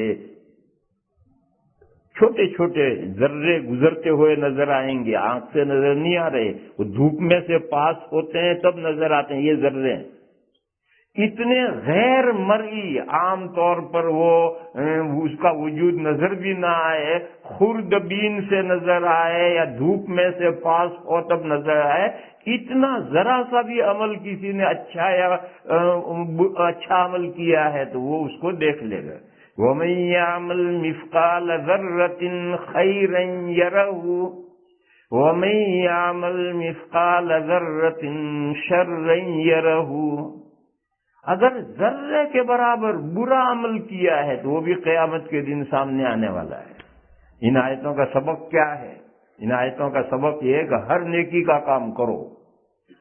چھوٹے چھوٹے ذرے گزرتے ہوئے نظر آئیں گے، آنکھ سے نظر نہیں آ رہے، وہ دھوپ میں سے پاس ہوتے ہیں تب نظر آتے ہیں، یہ ذرے ہیں۔ اتنے غیر مرئی، عام طور پر وہ اس کا وجود نظر بھی نہ آئے، خوردبین سے نظر آئے یا دھوپ میں سے پاس ہو تب نظر آئے، اتنا ذرا سا بھی عمل کسی نے اچھا عمل کیا ہے تو وہ اس کو دیکھ لے گا۔ وَمَن يَعْمَلْ مِثْقَالَ ذَرَّةٍ خَيْرًا يَرَهُ وَمَن يَعْمَلْ مِثْقَالَ ذَرَّةٍ شَرًّا يَرَهُ۔ اگر ذرے کے برابر برا عمل کیا ہے تو وہ بھی قیامت کے دن سامنے آنے والا ہے۔ ان آیتوں کا سبق کیا ہے؟ ان آیتوں کا سبق یہ ہے کہ ہر نیکی کا کام کرو،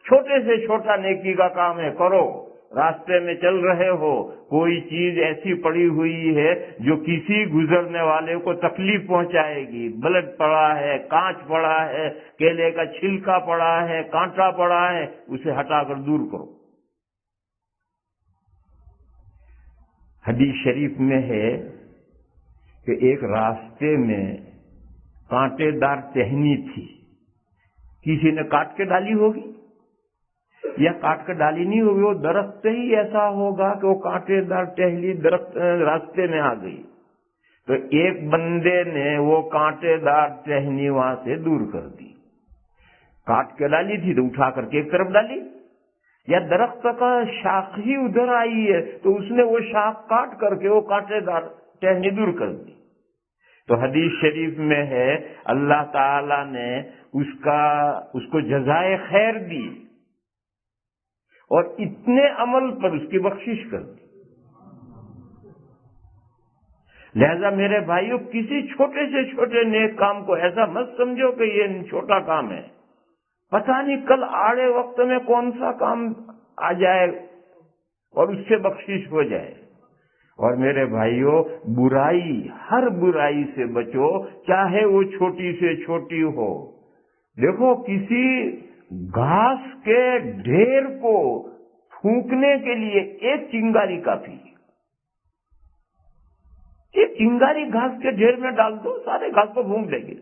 چھوٹے سے چھوٹا نیکی کا کام ہے کرو۔ راستے میں چل رہے ہو، کوئی چیز ایسی پڑی ہوئی ہے جو کسی گزرنے والے کو تکلیف پہنچائے گی، بلڈ پڑا ہے، کانچ پڑا ہے، کیلے کا چھلکا پڑا ہے، کانٹا پڑا ہے، اسے ہٹا کر دور کرو۔ حدیث شریف میں ہے کہ ایک راستے میں کانٹے دار ٹہنی تھی، کسی نے کاٹ کے ڈالی ہوگی یا کاٹ کر ڈالی نہیں ہوگی، وہ درخت ہی ایسا ہوگا کہ وہ کانٹے دار ٹہنی درخت راستے میں آ گئی، تو ایک بندے نے وہ کانٹے دار ٹہنی وہاں سے دور کر دی۔ کاٹ کے ڈالی تھی تو اٹھا کر کے ایک طرف ڈالی، یا درخت کا شاخ ہی ادھر آئی ہے تو اس نے وہ شاخ کاٹ کر کے وہ کانٹے دار ٹہنی دور کر دی۔ تو حدیث شریف میں ہے اللہ تعالی نے اس کو جزائے خیر دی اور اتنے عمل پر اس کی بخشش کر دی۔ لہذا میرے بھائیوں، کسی چھوٹے سے چھوٹے نیک کام کو ایسا مت سمجھو کہ یہ چھوٹا کام ہے، پتہ نہیں کل آڑے وقت میں کون سا کام آ جائے اور اس سے بخشش ہو جائے۔ اور میرے بھائیوں، برائی، ہر برائی سے بچو، چاہے وہ چھوٹی سے چھوٹی ہو۔ دیکھو، کسی گھاس کے ڈھیر کو پھونکنے کے لیے ایک چنگاری کافی ہے۔ ایک چنگاری گھاس کے ڈھیر میں ڈال دو، سارے گھاس کو پھونک دے گی۔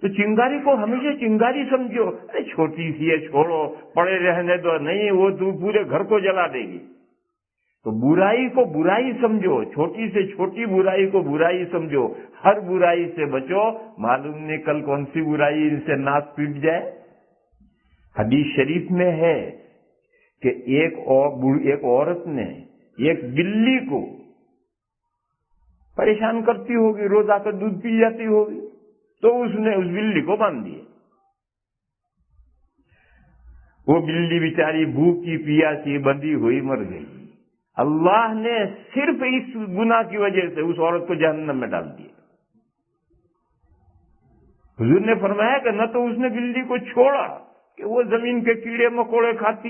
تو چنگاری کو ہمیشہ چنگاری سمجھو، ارے چھوٹی سی ہے، چھوڑو، پڑے رہنے دو، نہیں وہ تو پورے گھر کو جلا دے گی۔ تو برائی کو برائی سمجھو، چھوٹی سے چھوٹی برائی کو برائی سمجھو، ہر برائی سے بچو، معلوم نہیں کل کون سی برائی ان سے ناک پیٹ جائے۔ حدیث شریف میں ہے کہ ایک عورت نے ایک بلی کو پریشان کرتی ہوگی، روز آ کر دودھ پی جاتی ہوگی، تو اس نے اس بلی کو باندھ دیا۔ وہ بلی بیچاری بھوکی پیاسی بندھی ہوئی مر گئی۔ اللہ نے صرف اس گناہ کی وجہ سے اس عورت کو جہنم میں ڈال دیا۔ حضور نے فرمایا کہ نہ تو اس نے بلی کو چھوڑا کہ وہ زمین کے کیڑے مکوڑے کھاتی،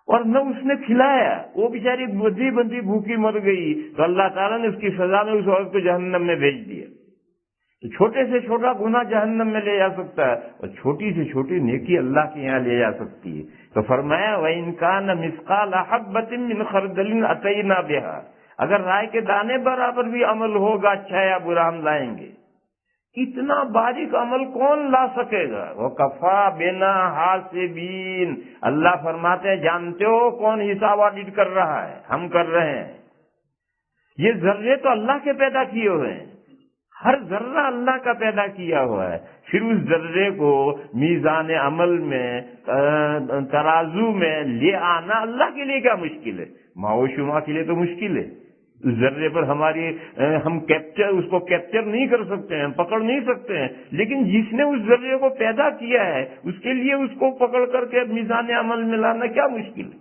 اور نہ اس نے کھلایا، وہ بیچاری بندھی بندھی بھوکی مر گئی، تو اللہ تعالیٰ نے اس کی سزا میں اس عورت کو جہنم میں بھیج دیا۔ تو چھوٹے سے چھوٹا گناہ جہنم میں لے جا سکتا ہے، اور چھوٹی سے چھوٹی نیکی اللہ کے یہاں لے جا سکتی ہے۔ تو فرمایا وَإِن كَانَ مِثْقَالَ حَبَّةٍ مِّنْ خَرْدَلٍ أَتَيْنَا بِهَا، اگر رائے کے دانے برابر بھی عمل ہوگا، اچھا یا برا، ہم لائیں گے۔ اتنا باریک عمل کون لا سکے گا؟ وَكَفَىٰ بِنَا حَاسِبِينَ، اللہ فرماتے ہیں جانتے ہو کون حساب آڈٹ کر رہا ہے؟ ہم کر رہے ہیں۔ یہ ذرے تو اللہ کے پیدا کیے ہوئے ہیں، ہر ذرہ اللہ کا پیدا کیا ہوا ہے، پھر اس ذرے کو میزان عمل میں، ترازو میں لے آنا اللہ کے لیے کیا مشکل ہے؟ ماء و شما کے لیے تو مشکل ہے۔ اس ذرے پر ہم اس کو کیپچر نہیں کر سکتے ہیں، پکڑ نہیں سکتے ہیں، لیکن جس نے اس ذرے کو پیدا کیا ہے اس کے لیے اس کو پکڑ کر کے میزان عمل میں لانا کیا مشکل ہے؟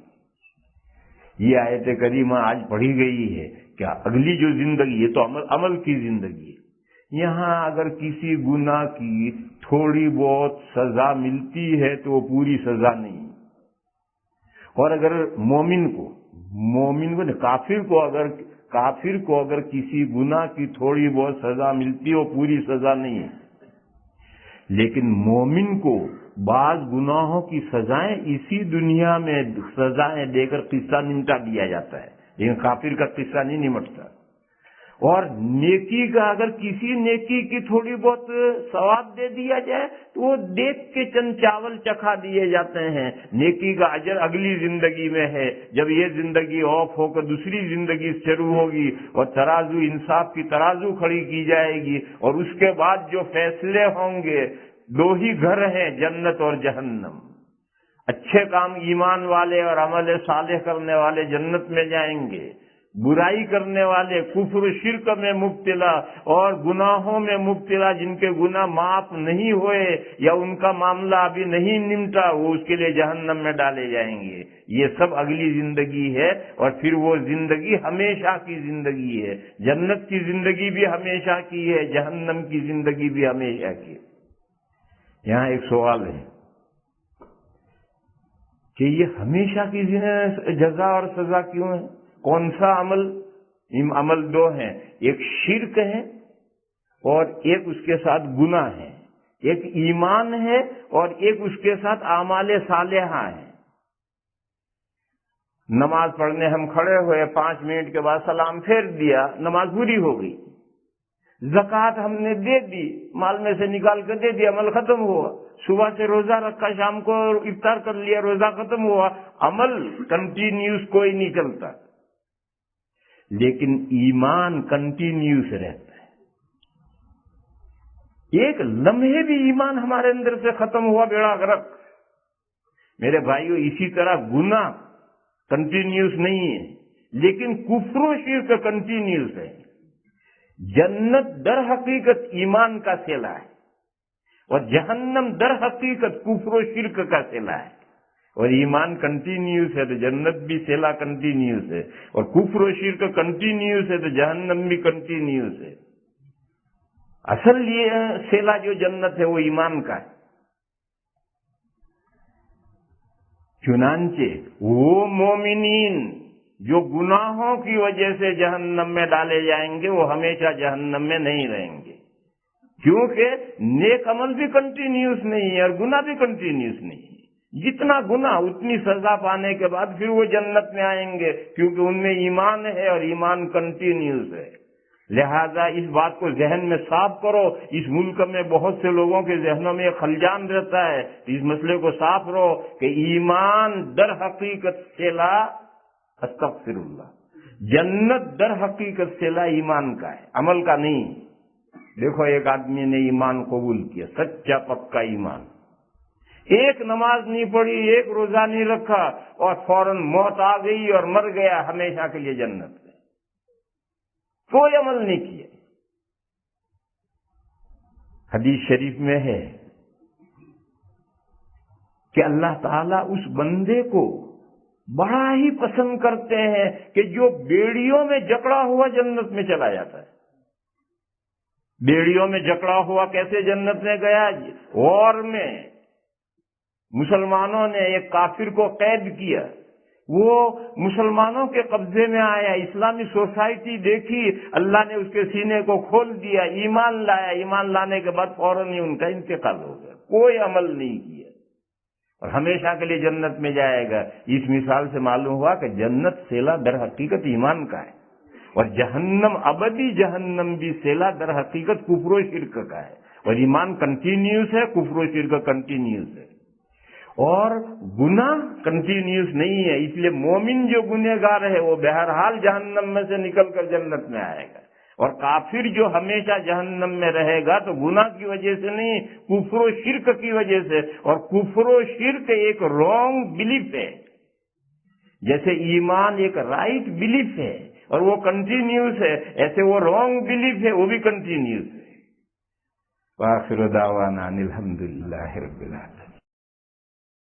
یہ آیت کریمہ آج پڑھی گئی ہے کیا اگلی جو زندگی ہے تو عمل کی زندگی ہے۔ یہاں اگر کسی گناہ کی تھوڑی بہت سزا ملتی ہے تو وہ پوری سزا نہیں، اور اگر مومن کو کافر کو اگر کسی گناہ کی تھوڑی بہت سزا ملتی ہے وہ پوری سزا نہیں ہے، لیکن مومن کو بعض گناہوں کی سزائیں اسی دنیا میں سزائیں دے کر قصہ نمٹا دیا جاتا ہے، لیکن کافر کا قصہ نہیں نمٹتا۔ اور نیکی کا اگر کسی نیکی کی تھوڑی بہت ثواب دے دیا جائے تو وہ دیکھ کے چند چاول چکھا دیے جاتے ہیں، نیکی کا اجر اگلی زندگی میں ہے، جب یہ زندگی آف ہو کر دوسری زندگی شروع ہوگی اور ترازو انصاف کی ترازو کھڑی کی جائے گی، اور اس کے بعد جو فیصلے ہوں گے، دو ہی گھر ہیں، جنت اور جہنم۔ اچھے کام ایمان والے اور عمل صالح کرنے والے جنت میں جائیں گے، برائی کرنے والے، کفر و شرک میں مبتلا اور گناہوں میں مبتلا، جن کے گناہ معاف نہیں ہوئے یا ان کا معاملہ ابھی نہیں نمٹا، وہ اس کے لیے جہنم میں ڈالے جائیں گے۔ یہ سب اگلی زندگی ہے، اور پھر وہ زندگی ہمیشہ کی زندگی ہے۔ جنت کی زندگی بھی ہمیشہ کی ہے، جہنم کی زندگی بھی ہمیشہ کی ہے۔ یہاں ایک سوال ہے کہ یہ ہمیشہ کی جزا اور سزا کیوں ہے؟ کون سا عمل دو ہیں، ایک شرک ہے اور ایک اس کے ساتھ گناہ ہے، ایک ایمان ہے اور ایک اس کے ساتھ اعمال صالحہ ہیں۔ نماز پڑھنے ہم کھڑے ہوئے، 5 منٹ کے بعد سلام پھیر دیا، نماز پوری ہو گئی۔ زکوٰۃ ہم نے دے دی، مال میں سے نکال کر دے دیا، عمل ختم ہوا۔ صبح سے روزہ رکھا، شام کو افطار کر لیا، روزہ ختم ہوا، عمل کنٹینیوس کوئی نہیں چلتا۔ لیکن ایمان کنٹینیوس رہتا ہے۔ ایک لمحے بھی ایمان ہمارے اندر سے ختم ہوا، بیڑا غرق۔ میرے بھائیو، اسی طرح گناہ کنٹینیوس نہیں ہے، لیکن کفر و شرک کنٹینیوس ہے۔ جنت در حقیقت ایمان کا صلہ ہے، اور جہنم در حقیقت کفر و شرک کا صلہ ہے۔ اور ایمان کنٹینیوس ہے تو جنت بھی صلہ کنٹینیوس ہے، اور کفر و شرک کنٹینیوس ہے تو جہنم بھی کنٹینیوس ہے۔ اصل یہ صلہ جو جنت ہے وہ ایمان کا ہے۔ چنانچہ وہ مومنین جو گناہوں کی وجہ سے جہنم میں ڈالے جائیں گے، وہ ہمیشہ جہنم میں نہیں رہیں گے، کیونکہ نیک عمل بھی کنٹینیوس نہیں ہے اور گناہ بھی کنٹینیوس نہیں ہے۔ جتنا گناہ اتنی سزا پانے کے بعد پھر وہ جنت میں آئیں گے، کیونکہ ان میں ایمان ہے اور ایمان کنٹینیوس ہے۔ لہذا اس بات کو ذہن میں صاف کرو۔ اس ملک میں بہت سے لوگوں کے ذہنوں میں خلجان رہتا ہے، اس مسئلے کو صاف رہو کہ ایمان در حقیقت صلہ، استغفر اللہ، جنت در حقیقت صلہ ایمان کا ہے، عمل کا نہیں۔ دیکھو، ایک آدمی نے ایمان قبول کیا، سچا پکا ایمان، ایک نماز نہیں پڑھی، ایک روزہ نہیں رکھا، اور فوراً موت آ گئی اور مر گیا، ہمیشہ کے لیے جنت میں، کوئی عمل نہیں کیا۔ حدیث شریف میں ہے کہ اللہ تعالیٰ اس بندے کو بڑا ہی پسند کرتے ہیں کہ جو بیڑیوں میں جکڑا ہوا جنت میں چلا جاتا ہے۔ بیڑیوں میں جکڑا ہوا کیسے جنت میں گیا؟ اور میں مسلمانوں نے ایک کافر کو قید کیا، وہ مسلمانوں کے قبضے میں آیا، اسلامی سوسائٹی دیکھی، اللہ نے اس کے سینے کو کھول دیا، ایمان لایا، ایمان لانے کے بعد فوراً ہی ان کا انتقال ہو گیا، کوئی عمل نہیں کیا، اور ہمیشہ کے لیے جنت میں جائے گا۔ اس مثال سے معلوم ہوا کہ جنت صلہ در حقیقت ایمان کا ہے، اور جہنم، ابدی جہنم بھی صلہ در حقیقت کفر و شرک کا ہے، اور ایمان کنٹینیوس ہے، کفر و شرک کنٹینیوس ہے، اور گناہ کنٹینیوس نہیں ہے۔ اس لیے مومن جو گنہگار ہے وہ بہرحال جہنم میں سے نکل کر جنت میں آئے گا، اور کافر جو ہمیشہ جہنم میں رہے گا تو گناہ کی وجہ سے نہیں، کفر و شرک کی وجہ سے۔ اور کفر و شرک ایک رانگ بلیف ہے، جیسے ایمان ایک رائٹ بلیف ہے اور وہ کنٹینیوس ہے، ایسے وہ رانگ بلیف ہے، وہ بھی کنٹینیوس ہے۔ وآخر دعوانا ان الحمد للہ رب العالمین۔